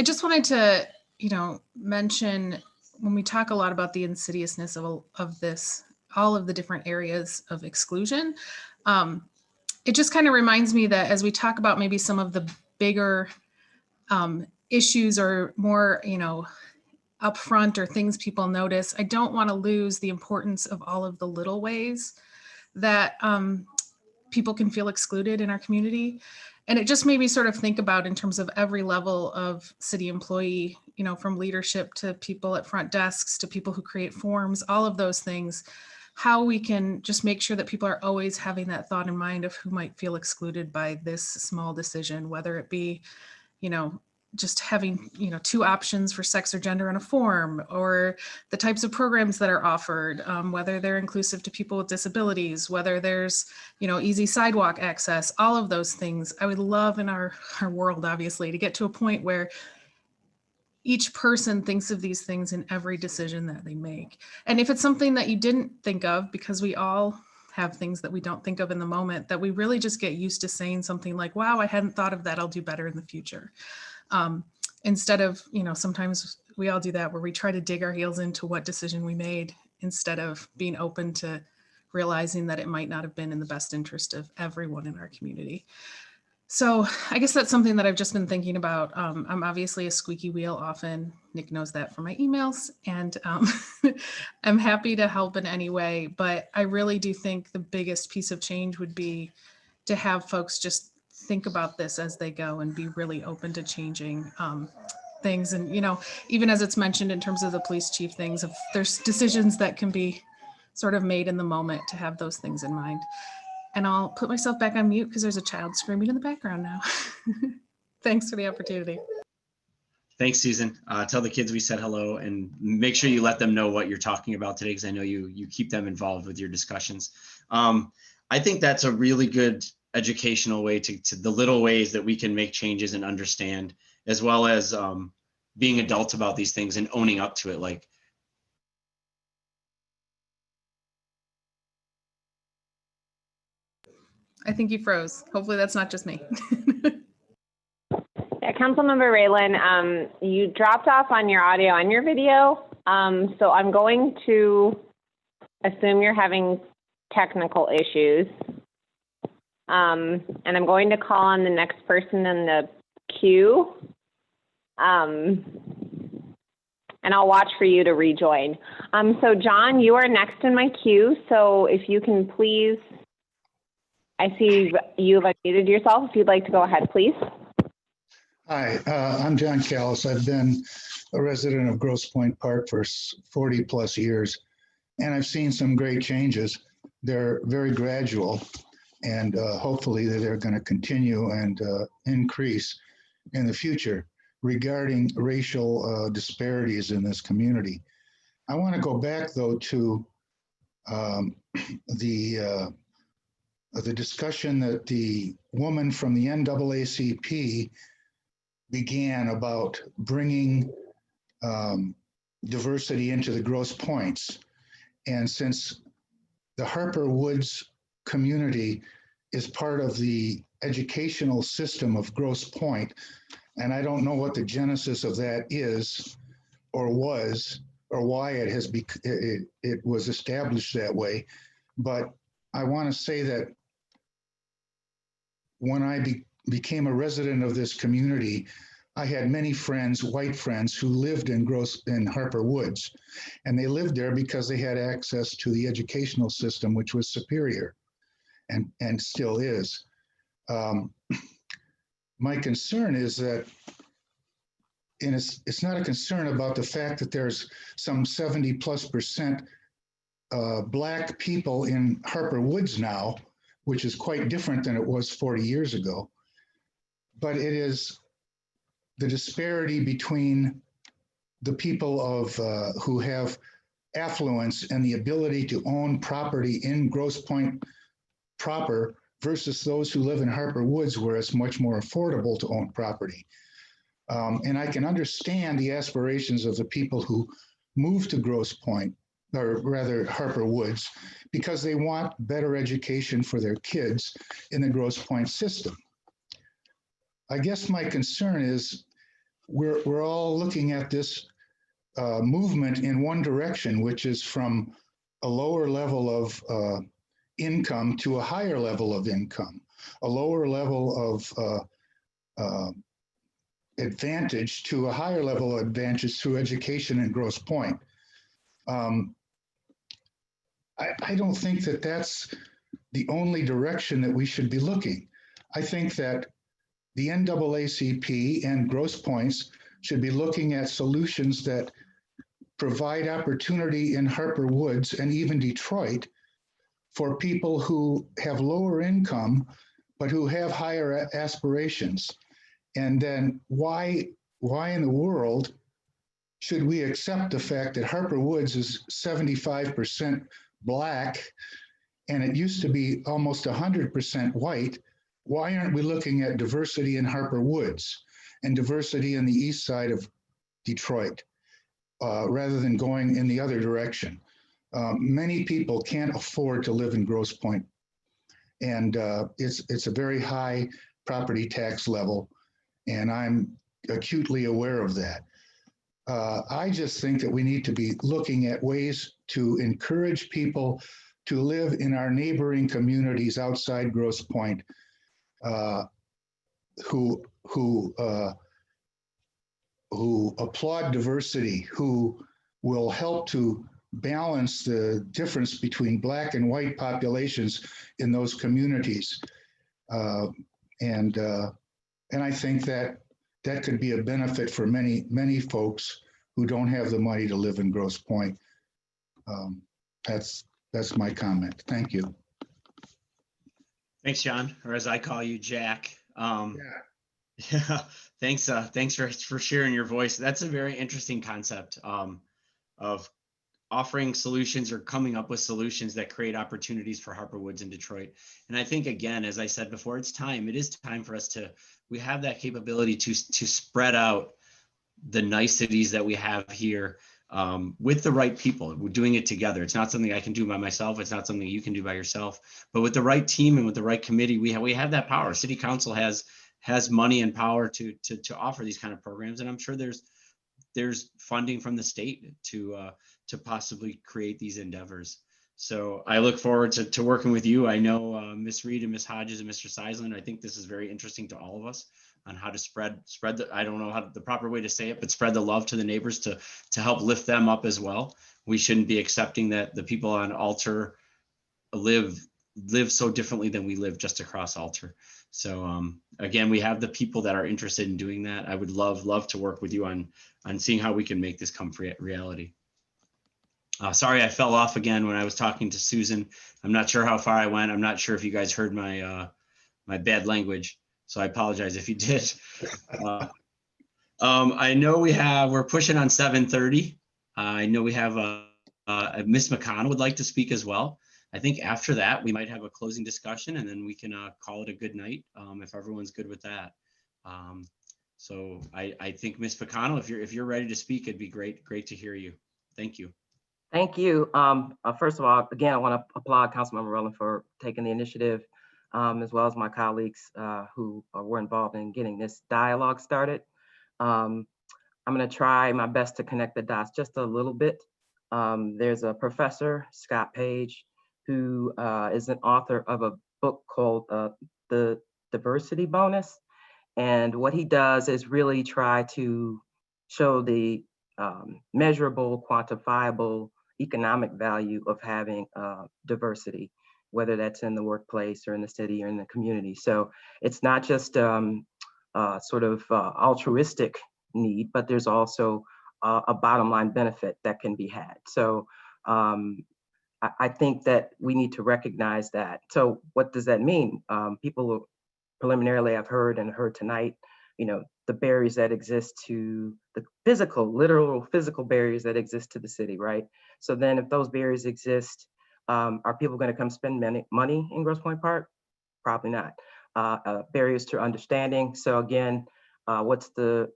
just wanted to, mention when we talk a lot about the insidiousness of this, all of the different areas of exclusion, it just kind of reminds me that as we talk about maybe some of the bigger issues or more, upfront or things people notice, I don't want to lose the importance of all of the little ways that people can feel excluded in our community. And it just made me sort of think about in terms of every level of city employee, from leadership to people at front desks to people who create forms, all of those things, how we can just make sure that people are always having that thought in mind of who might feel excluded by this small decision, whether it be, just having, 2 options for sex or gender on a form, or the types of programs that are offered, whether they're inclusive to people with disabilities, whether there's, easy sidewalk access, all of those things. I would love in our world, obviously, to get to a point where each person thinks of these things in every decision that they make. And if it's something that you didn't think of, because we all have things that we don't think of in the moment, that we really just get used to saying something like, wow, I hadn't thought of that, I'll do better in the future. Instead of, sometimes we all do that where we try to dig our heels into what decision we made instead of being open to realizing that it might not have been in the best interest of everyone in our community. So I guess that's something that I've just been thinking about. I'm obviously a squeaky wheel often. Nick knows that from my emails, and I'm happy to help in any way. But I really do think the biggest piece of change would be to have folks just think about this as they go and be really open to changing things. And, even as it's mentioned in terms of the police chief things, if there's decisions that can be sort of made in the moment, to have those things in mind. And I'll put myself back on mute because there's a child screaming in the background now. Thanks for the opportunity. Thanks, Susan. Tell the kids we said hello, and make sure you let them know what you're talking about today, because I know you keep them involved with your discussions. I think that's a really good educational way to the little ways that we can make changes and understand, as well as being adults about these things and owning up to it. Like, I think you froze. Hopefully that's not just me. Yeah, Councilmember Raylan, you dropped off on your audio and your video. So I'm going to assume you're having technical issues. And I'm going to call on the next person in the queue. And I'll watch for you to rejoin. So John, you are next in my queue. So if you can please, I see you've unmuted yourself. If you'd like to go ahead, please. Hi, I'm John Callis. I've been a resident of Grosse Pointe Park for 40 plus years, and I've seen some great changes. They're very gradual, and hopefully they're going to continue and increase in the future regarding racial disparities in this community. I want to go back, though, to the discussion that the woman from the NAACP began about bringing diversity into the Grosse Pointes. And since the Harper Woods community is part of the educational system of Grosse Pointe, and I don't know what the genesis of that is or was, or why it was established that way, but I want to say that when I became a resident of this community, I had many friends, white friends, who lived in Harper Woods, and they lived there because they had access to the educational system, which was superior, and still is. My concern is that, and it's not a concern about the fact that there's some 70+% Black people in Harper Woods now, which is quite different than it was 40 years ago. But it is the disparity between the people of who have affluence and the ability to own property in Grosse Pointe proper versus those who live in Harper Woods, where it's much more affordable to own property. And I can understand the aspirations of the people who move to Grosse Pointe, or rather Harper Woods, because they want better education for their kids in the Grosse Pointe system. I guess my concern is we're all looking at this movement in one direction, which is from a lower level of income to a higher level of income, a lower level of advantage to a higher level of advantage through education in Grosse Pointe. I don't think that that's the only direction that we should be looking. I think that the NAACP and Grosse Pointes should be looking at solutions that provide opportunity in Harper Woods and even Detroit for people who have lower income, but who have higher aspirations. And then why in the world should we accept the fact that Harper Woods is 75% Black, and it used to be almost 100% white? Why aren't we looking at diversity in Harper Woods and diversity in the east side of Detroit, rather than going in the other direction? Many people can't afford to live in Grosse Pointe, and it's a very high property tax level, and I'm acutely aware of that. I just think that we need to be looking at ways to encourage people to live in our neighboring communities outside Grosse Pointe, who applaud diversity, who will help to balance the difference between Black and white populations in those communities. And I think that that could be a benefit for many folks who don't have the money to live in Grosse Pointe. That's my comment. Thank you. Thanks, John, or as I call you, Jack. Yeah, thanks for sharing your voice. That's a very interesting concept of offering solutions or coming up with solutions that create opportunities for Harper Woods and Detroit. And I think, again, as I said before, it is time for us we have that capability to spread out the niceties that we have here with the right people. We're doing it together. It's not something I can do by myself. It's not something you can do by yourself, but with the right team and with the right committee, we have that power. City Council has money and power to offer these kind of programs. And I'm sure there's funding from the state to possibly create these endeavors. So I look forward to working with you. I know Ms. Reed and Ms. Hodges and Mr. Seisland, I think this is very interesting to all of us on how to spread the, I don't know how the proper way to say it, but spread the love to the neighbors to help lift them up as well. We shouldn't be accepting that the people on Alter live so differently than we live just across Alter. So again, we have the people that are interested in doing that. I would love to work with you on seeing how we can make this come reality. Sorry, I fell off again when I was talking to Susan. I'm not sure how far I went. I'm not sure if you guys heard my my bad language, so I apologize if you did. I know we're pushing on 7:30. I know we have Miss McConnell would like to speak as well. I think after that, we might have a closing discussion and then we can call it a good night if everyone's good with that. So I think Miss McConnell, if you're ready to speak, it'd be great to hear you. Thank you. Thank you. First of all, again, I want to applaud Councilmember Rowland for taking the initiative, as well as my colleagues who were involved in getting this dialogue started. I'm going to try my best to connect the dots just a little bit. There's a professor, Scott Page, who is an author of a book called The Diverstiy Bonus. And what he does is really try to show the measurable, quantifiable economic value of having diversity, whether that's in the workplace or in the city or in the community. So it's not just sort of altruistic need, but there's also a bottom line benefit that can be had. So I think that we need to recognize that. So what does that mean? People preliminarily I've heard tonight, the barriers that exist to the literal physical barriers that exist to the city, right? So then if those barriers exist, are people going to come spend money in Grosse Pointe Park? Probably not. Barriers to understanding. So again, what's the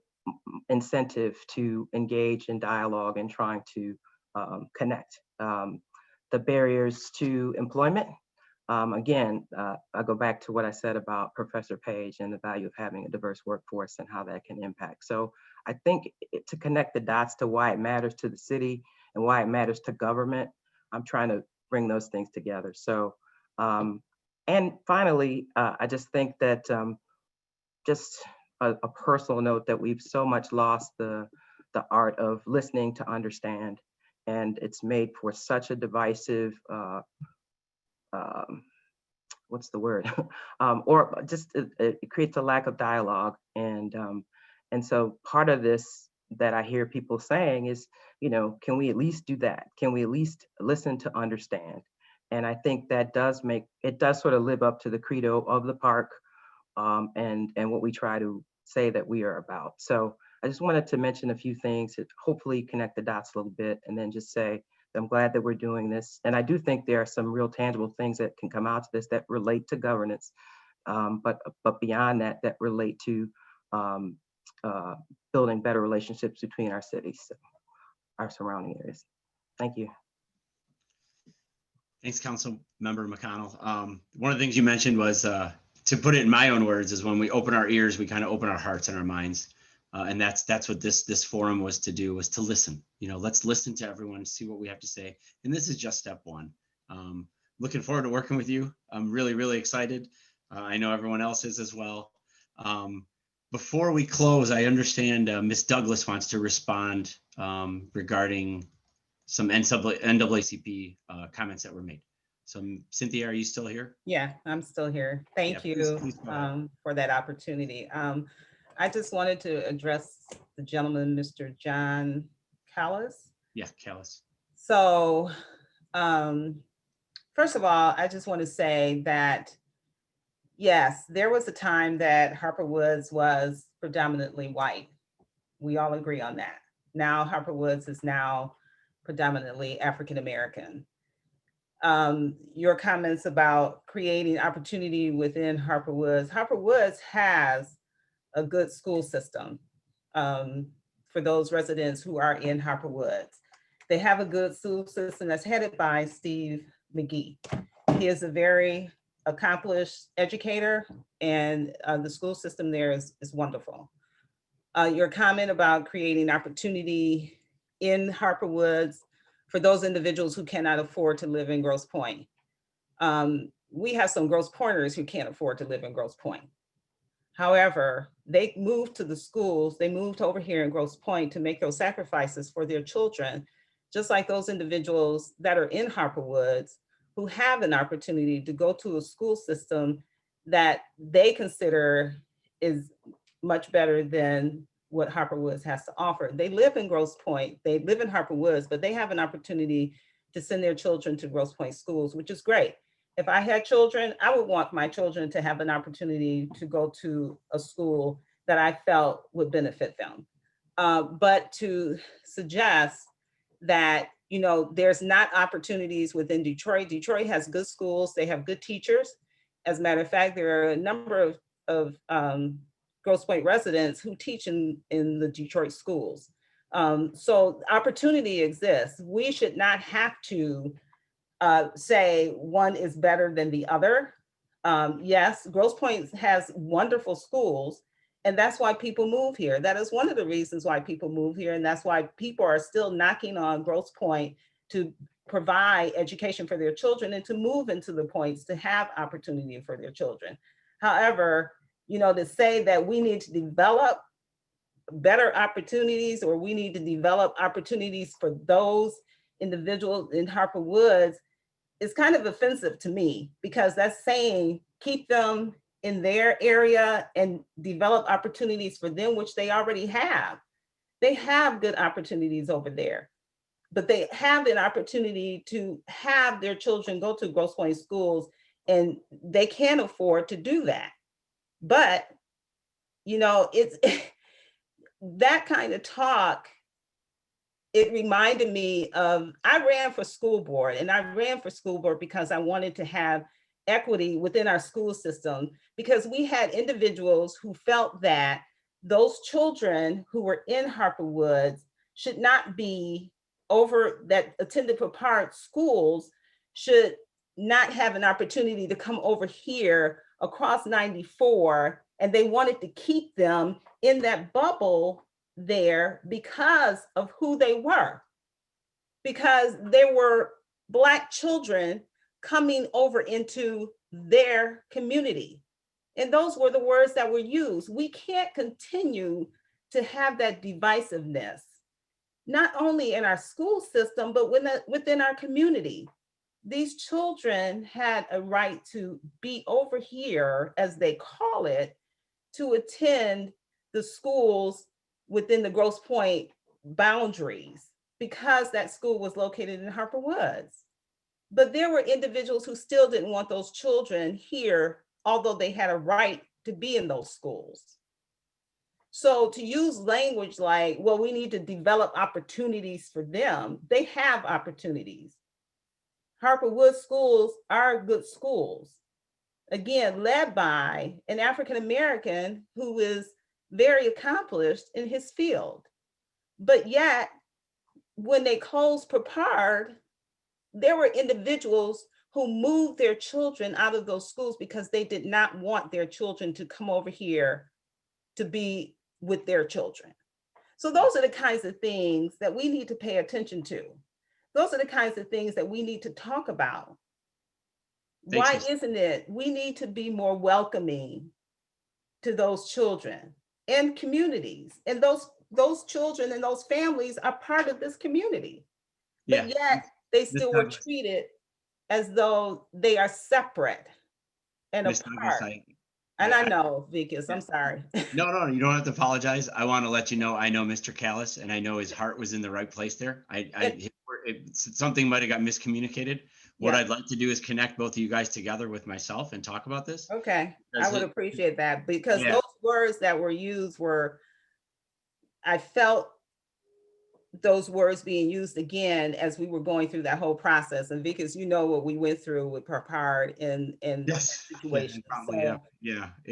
incentive to engage in dialogue and trying to connect? The barriers to employment. Again, I go back to what I said about Professor Page and the value of having a diverse workforce and how that can impact. So I think to connect the dots to why it matters to the city and why it matters to government, I'm trying to bring those things together. So, and finally, I just think that just a personal note that we've so much lost the art of listening to understand, and it's made for such a divisive, what's the word? Or just it creates a lack of dialogue. And so part of this that I hear people saying is, can we at least do that? Can we at least listen to understand? And I think that does sort of live up to the credo of the park and what we try to say that we are about. So I just wanted to mention a few things that hopefully connect the dots a little bit, and then just say I'm glad that we're doing this. And I do think there are some real tangible things that can come out of this that relate to governance, but beyond that, that relate to building better relationships between our cities, our surrounding areas. Thank you. Thanks, Council Member McConnell. One of the things you mentioned was, to put it in my own words, is when we open our ears, we kind of open our hearts and our minds. And that's what this forum was to do, was to listen. Let's listen to everyone, see what we have to say. And this is just step one. looking forward to working with you. I'm really, really excited. I know everyone else is as well. Before we close, I understand Ms. Douglas wants to respond regarding some NAACP comments that were made. So Cynthia, are you still here? Yeah, I'm still here. Thank Yeah, you please go ahead. for that opportunity. I just wanted to address the gentleman, Mr. John Callis. Yeah, Callis. So first of all, I just want to say that, yes, there was a time that Harper Woods was predominantly white. We all agree on that. Now Harper Woods is now predominantly African American. Your comments about creating opportunity within Harper Woods. Harper Woods has a good school system for those residents who are in Harper Woods. They have a good school system that's headed by Steve McGee. He is a very accomplished educator, and the school system there is wonderful. Your comment about creating opportunity in Harper Woods for those individuals who cannot afford to live in Grosse Pointe. We have some Grosse Pointers who can't afford to live in Grosse Pointe. However, they moved to the schools, they moved over here in Grosse Pointe to make those sacrifices for their children, just like those individuals that are in Harper Woods who have an opportunity to go to a school system that they consider is much better than what Harper Woods has to offer. They live in Grosse Pointe, they live in Harper Woods, but they have an opportunity to send their children to Grosse Pointe schools, which is great. If I had children, I would want my children to have an opportunity to go to a school that I felt would benefit them. But to suggest that, you know, there's not opportunities within Detroit. Detroit has good schools, they have good teachers. As a matter of fact, there are a number of Grosse Pointe residents who teach in the Detroit schools. So opportunity exists. We should not have to say one is better than the other. Yes, Grosse Pointe has wonderful schools, and that's why people move here. That is one of the reasons why people move here, and that's why people are still knocking on Grosse Pointe to provide education for their children and to move into the points to have opportunity for their children. However, you know, to say that we need to develop better opportunities or we need to develop opportunities for those individuals in Harper Woods is kind of offensive to me, because that's saying keep them in their area and develop opportunities for them, which they already have. They have good opportunities over there, but they have an opportunity to have their children go to Grosse Pointe schools, and they can't afford to do that. But, you know, it's that kind of talk, it reminded me of, I ran for school board, and I ran for school board because I wanted to have equity within our school system, because we had individuals who felt that those children who were in Harper Woods should not be that attended Papard schools should not have an opportunity to come over here across 94, and they wanted to keep them in that bubble there because of who they were, because there were Black children coming over into their community. And those were the words that were used. We can't continue to have that divisiveness, not only in our school system, but within our community. These children had a right to be over here, as they call it, to attend the schools within the Grosse Pointe boundaries, because that school was located in Harper Woods. But there were individuals who still didn't want those children here, although they had a right to be in those schools. So to use language like, well, we need to develop opportunities for them, they have opportunities. Harper Woods schools are good schools, again, led by an African American who is very accomplished in his field. But yet, when they closed Papard, there were individuals who moved their children out of those schools because they did not want their children to come over here to be with their children. So those are the kinds of things that we need to pay attention to. Those are the kinds of things that we need to talk about. Thanks, Why Ms. isn't it? We need to be more welcoming to those children and communities. And those children and those families are part of this community. But yet they still were treated as though they are separate and Ms. Douglas, apart. And I know, Vikas, I'm sorry. No, you don't have to apologize. I want to let you know, I know Mr. Callis, and I know his heart was in the right place there. Something might have got miscommunicated. What Yeah. I'd like to do is connect both of you guys together with myself and talk about this. Okay, I would appreciate that, because Yeah. those words that were used I felt those words being used again as we were going through that whole process. And because you know what we went through with Parpard in that situation.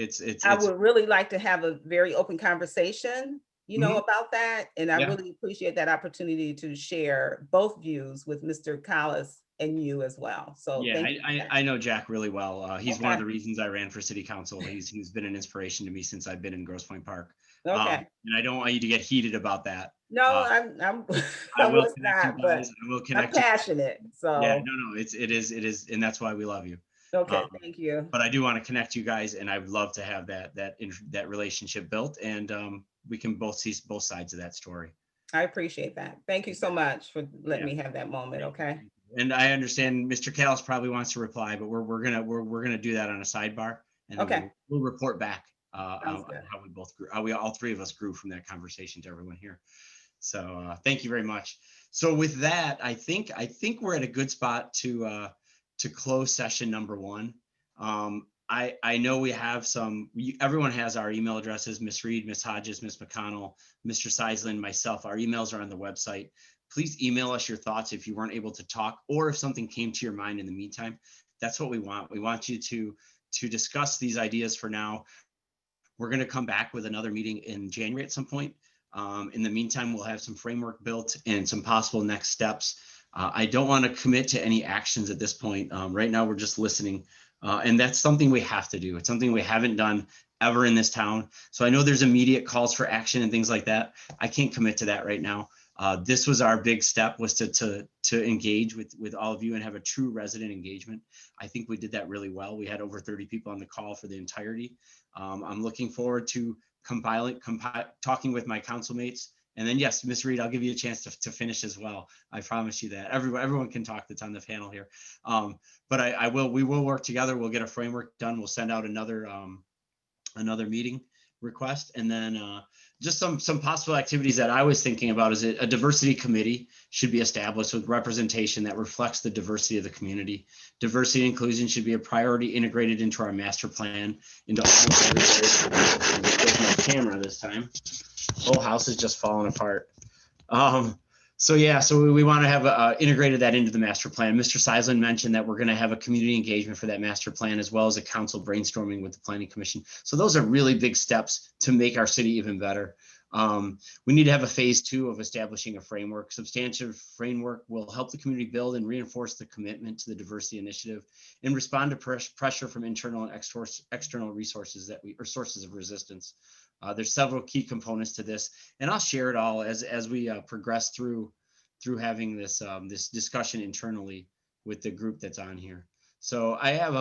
So I would really like to have a very open conversation, about that. And I really appreciate that opportunity to share both views with Mr. Collis and you as well. So Yeah, thank you. I know Jack really well. He's one of Okay. the reasons I ran for city council. He's been an inspiration to me since I've been in Grosse Pointe Park. Okay. And I don't want you to get heated about that. No, I'm I was not, but I will I'm connect you. passionate. So Yeah, no, it is, and that's why we love you. Okay, thank you. But I do want to connect you guys, and I would love to have that relationship built, and we can both see both sides of that story. I appreciate that. Thank you so much for letting me have that moment. Okay. And I understand Mr. Callis probably wants to reply, but we're gonna do that on a sidebar, and then Okay. we'll report back on good. how we both grew, how we all three of us grew from that conversation to everyone here. So thank you very much. So with that, I think we're at a good spot to close session number one. I know we have everyone has our email addresses, Ms. Reed, Ms. Hodges, Ms. McConnell, Mr. Seisland, myself. Our emails are on the website. Please email us your thoughts if you weren't able to talk, or if something came to your mind in the meantime. That's what we want. We want you to discuss these ideas for now. We're going to come back with another meeting in January at some point. In the meantime, we'll have some framework built and some possible next steps. I don't want to commit to any actions at this point. Right now, we're just listening. And that's something we have to do. It's something we haven't done ever in this town. So I know there's immediate calls for action and things like that. I can't commit to that right now. This was our big step, was to engage with all of you and have a true resident engagement. I think we did that really well. We had over 30 people on the call for the entirety. I'm looking forward to talking with my council mates. And then, yes, Ms. Reed, I'll give you a chance to finish as well. I promise you that. Everyone can talk that's on the panel here. But we will work together. We'll get a framework done. We'll send out another meeting request. And then just some possible activities that I was thinking about is a diversity committee should be established with representation that reflects the diversity of the community. Diversity and inclusion should be a priority integrated into our master plan, into all areas. My camera this time. Whole house is just falling apart. So we want to have integrated that into the master plan. Mr. Seisland mentioned that we're going to have a community engagement for that master plan, as well as a council brainstorming with the planning commission. So those are really big steps to make our city even better. We need to have a phase 2 of establishing a framework. Substantive framework will help the community build and reinforce the commitment to the diversity initiative and respond to pressure from internal and external resources or sources of resistance. There's several key components to this, and I'll share it all as we progress through having this discussion internally with the group that's on here. So I have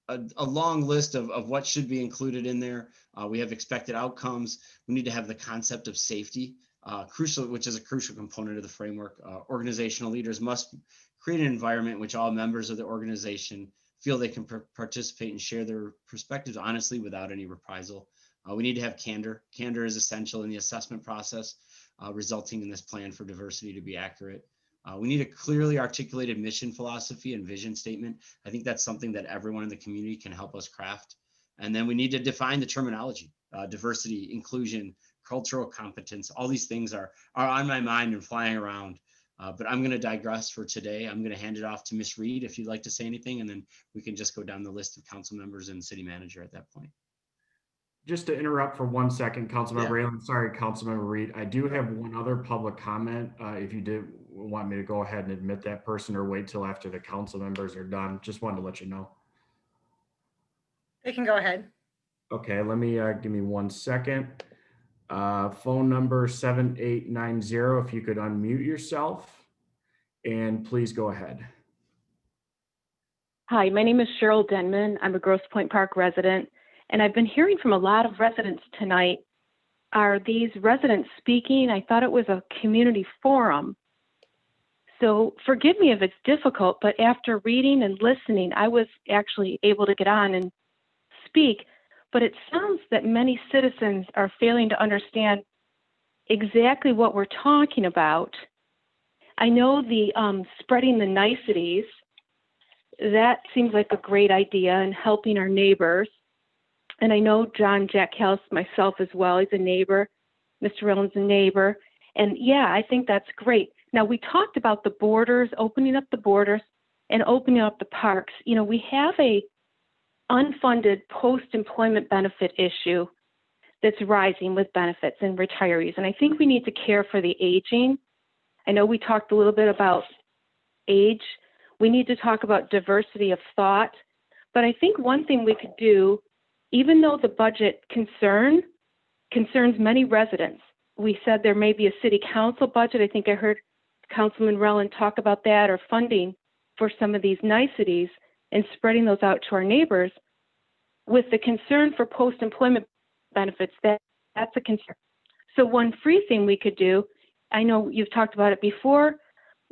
a long list of what should be included in there. We have expected outcomes. We need to have the concept of safety, which is a crucial component of the framework. Organizational leaders must create an environment in which all members of the organization feel they can participate and share their perspectives honestly without any reprisal. We need to have candor. Candor is essential in the assessment process, resulting in this plan for diversity to be accurate. We need a clearly articulated mission, philosophy, and vision statement. I think that's something that everyone in the community can help us craft. And then we need to define the terminology, diversity, inclusion, cultural competence. All these things are on my mind and flying around. But I'm going to digress for today. I'm going to hand it off to Ms. Reed if you'd like to say anything, and then we can just go down the list of council members and city manager at that point. Just to interrupt for 1 second, Councilmember Raylan, sorry, Councilmember Reed. I do have one other public comment. If you did want me to go ahead and admit that person or wait till after the council members are done, just wanted to let you know. They can go ahead. Okay, let me give me 1 second. Phone number 7890, if you could unmute yourself and please go ahead. Hi, my name is Cheryl Denman. I'm a Grosse Pointe Park resident, and I've been hearing from a lot of residents tonight. Are these residents speaking? I thought it was a community forum. So forgive me if it's difficult, but after reading and listening, I was actually able to get on and speak. But it sounds that many citizens are failing to understand exactly what we're talking about. I know the spreading the niceties, that seems like a great idea, and helping our neighbors. And I know John Jack House, myself as well, he's a neighbor. Mr. Rowland's a neighbor. And yeah, I think that's great. Now, we talked about the borders, opening up the borders and opening up the parks. You know, we have a unfunded post-employment benefit issue that's rising with benefits and retirees. And I think we need to care for the aging. I know we talked a little bit about age. We need to talk about diversity of thought. But I think one thing we could do, even though the budget concerns many residents, we said there may be a city council budget. I think I heard Councilman Rowland talk about that, or funding for some of these niceties and spreading those out to our neighbors. With the concern for post-employment benefits, that's a concern. So one free thing we could do, I know you've talked about it before,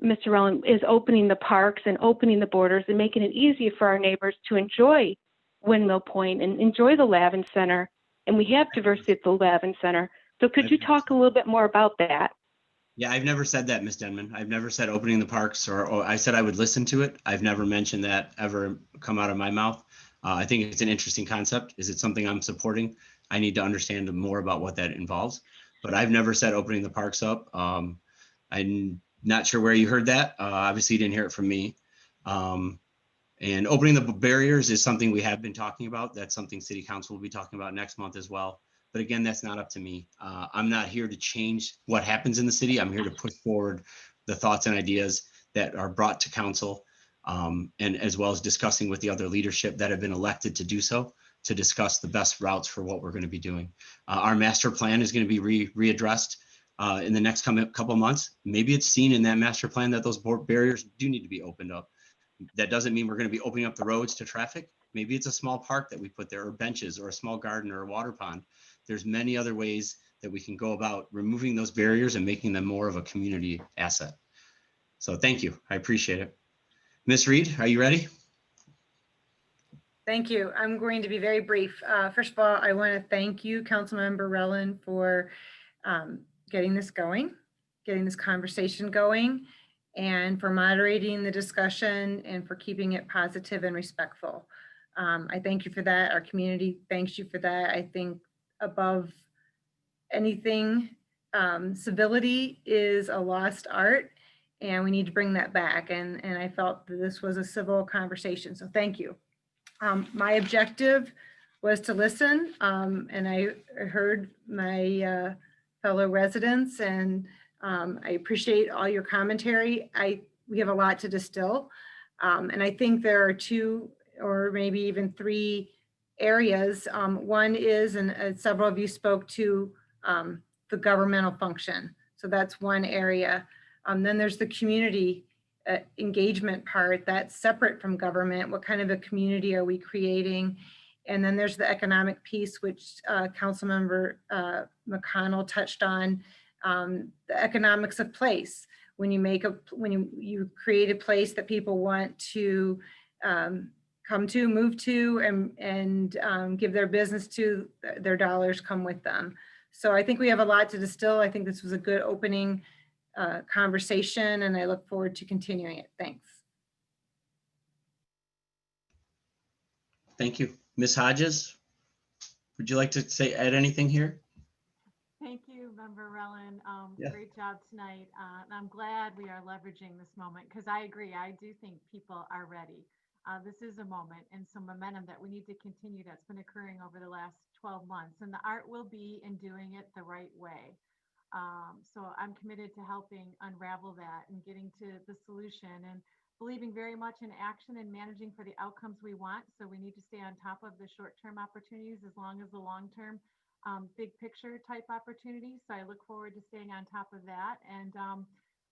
Mr. Rowland, is opening the parks and opening the borders and making it easier for our neighbors to enjoy Windmill Point and enjoy the Lavin Center. And we have diversity at the Lavin Center. So could you talk a little bit more about that? Yeah, I've never said that, Ms. Denman. I've never said opening the parks, or I said I would listen to it. I've never mentioned that ever come out of my mouth. I think it's an interesting concept. Is it something I'm supporting? I need to understand more about what that involves. But I've never said opening the parks up. I'm not sure where you heard that. Obviously, you didn't hear it from me. And opening the barriers is something we have been talking about. That's something City Council will be talking about next month as well. But again, that's not up to me. I'm not here to change what happens in the city. I'm here to push forward the thoughts and ideas that are brought to council, and as well as discussing with the other leadership that have been elected to do so, to discuss the best routes for what we're going to be doing. Our master plan is going to be readdressed in the next couple of months. Maybe it's seen in that master plan that those barriers do need to be opened up. That doesn't mean we're going to be opening up the roads to traffic. Maybe it's a small park that we put there, or benches, or a small garden, or a water pond. There's many other ways that we can go about removing those barriers and making them more of a community asset. So thank you. I appreciate it. Ms. Reed, are you ready? Thank you. I'm going to be very brief. First of all, I want to thank you, Councilmember Rowland, for getting this going, getting this conversation going, and for moderating the discussion and for keeping it positive and respectful. I thank you for that. Our community thanks you for that. I think above anything, civility is a lost art, and we need to bring that back. And I felt that this was a civil conversation, so thank you. My objective was to listen, and I heard my fellow residents, and I appreciate all your commentary. We have a lot to distill, and I think there are two or maybe even three areas. One is, and several of you spoke to, the governmental function. So that's one area. Then there's the community engagement part that's separate from government. What kind of a community are we creating? And then there's the economic piece, which Councilmember McConnell touched on, the economics of place. When you create a place that people want to come to, move to, and give their business to, their dollars come with them. So I think we have a lot to distill. I think this was a good opening conversation, and I look forward to continuing it. Thanks. Thank you. Ms. Hodges, would you like to add anything here? Thank you, Member Rowland. Yeah. Great job tonight. And I'm glad we are leveraging this moment, because I agree. I do think people are ready. This is a moment and some momentum that we need to continue that's been occurring over the last 12 months. And the art will be in doing it the right way. So I'm committed to helping unravel that and getting to the solution, and believing very much in action and managing for the outcomes we want. So we need to stay on top of the short-term opportunities as long as the long-term big picture type opportunities. So I look forward to staying on top of that. And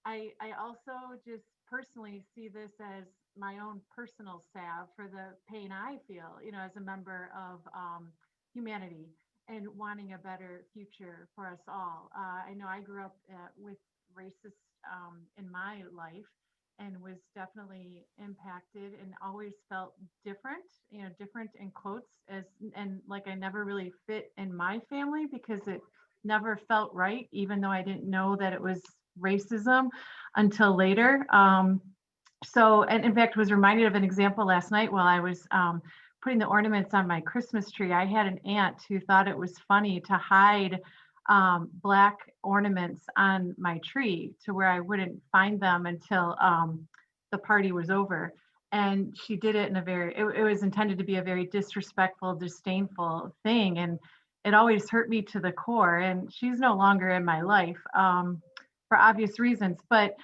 I also just personally see this as my own personal salve for the pain I feel, as a member of humanity and wanting a better future for us all. I know I grew up with racist in my life and was definitely impacted and always felt different, different in quotes, and like I never really fit in my family because it never felt right, even though I didn't know that it was racism until later. And in fact, was reminded of an example last night while I was putting the ornaments on my Christmas tree. I had an aunt who thought it was funny to hide Black ornaments on my tree to where I wouldn't find them until the party was over. And she did it in it was intended to be a very disrespectful, disdainful thing. And it always hurt me to the core. And she's no longer in my life for obvious reasons. But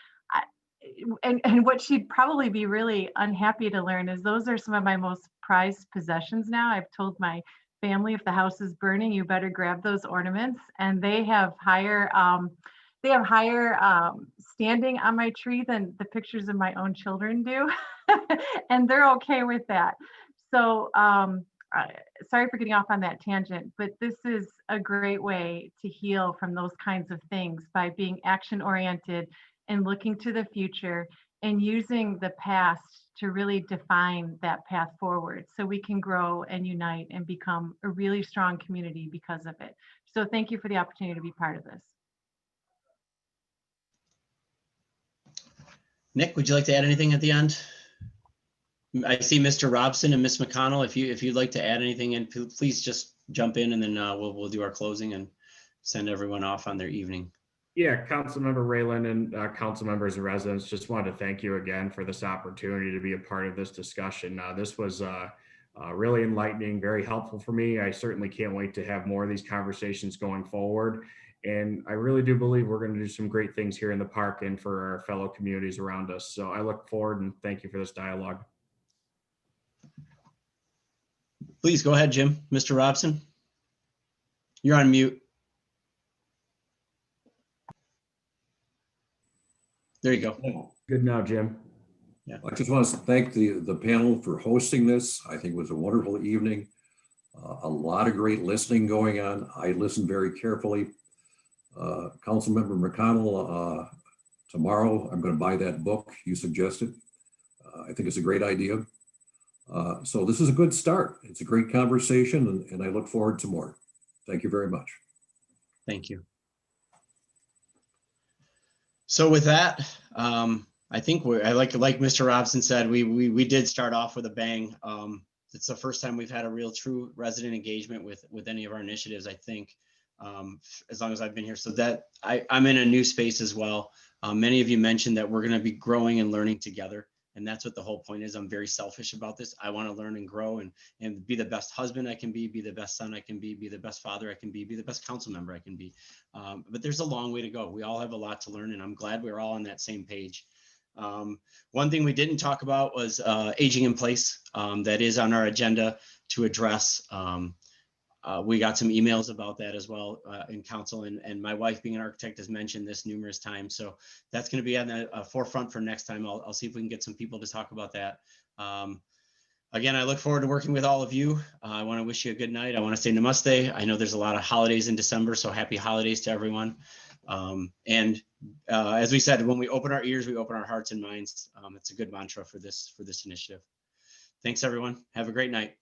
and what she'd probably be really unhappy to learn is those are some of my most prized possessions now. I've told my family, if the house is burning, you better grab those ornaments. And they have higher standing on my tree than the pictures of my own children do. And they're okay with that. So sorry for getting off on that tangent, but this is a great way to heal from those kinds of things by being action oriented and looking to the future and using the past to really define that path forward so we can grow and unite and become a really strong community because of it. So thank you for the opportunity to be part of this. Nick, would you like to add anything at the end? I see Mr. Robson and Ms. McConnell. If you'd like to add anything in, please just jump in, and then we'll do our closing and send everyone off on their evening. Yeah, Councilmember Raylan and council members and residents, just wanted to thank you again for this opportunity to be a part of this discussion. This was really enlightening, very helpful for me. I certainly can't wait to have more of these conversations going forward. And I really do believe we're going to do some great things here in the park and for our fellow communities around us. So I look forward and thank you for this dialogue. Please go ahead, Jim. Mr. Robson, you're on mute. There you go. Good now, Jim. Yeah. I just want to thank the panel for hosting this. I think it was a wonderful evening. A lot of great listening going on. I listened very carefully. Councilmember McConnell, tomorrow I'm going to buy that book you suggested. I think it's a great idea. So this is a good start. It's a great conversation, and I look forward to more. Thank you very much. Thank you. So with that, I think I like Mr. Robson said, we did start off with a bang. It's the first time we've had a real true resident engagement with any of our initiatives, I think, as long as I've been here. So that I'm in a new space as well. Many of you mentioned that we're going to be growing and learning together. And that's what the whole point is. I'm very selfish about this. I want to learn and grow and be the best husband I can be the best son I can be the best father I can be the best council member I can be. But there's a long way to go. We all have a lot to learn, and I'm glad we're all on that same page. One thing we didn't talk about was aging in place. That is on our agenda to address. We got some emails about that as well in council, and my wife, being an architect, has mentioned this numerous times. So that's going to be on the forefront for next time. I'll see if we can get some people to talk about that. Again, I look forward to working with all of you. I want to wish you a good night. I want to say namaste. I know there's a lot of holidays in December, so happy holidays to everyone. As we said, when we open our ears, we open our hearts and minds. It's a good mantra for this initiative. Thanks, everyone. Have a great night.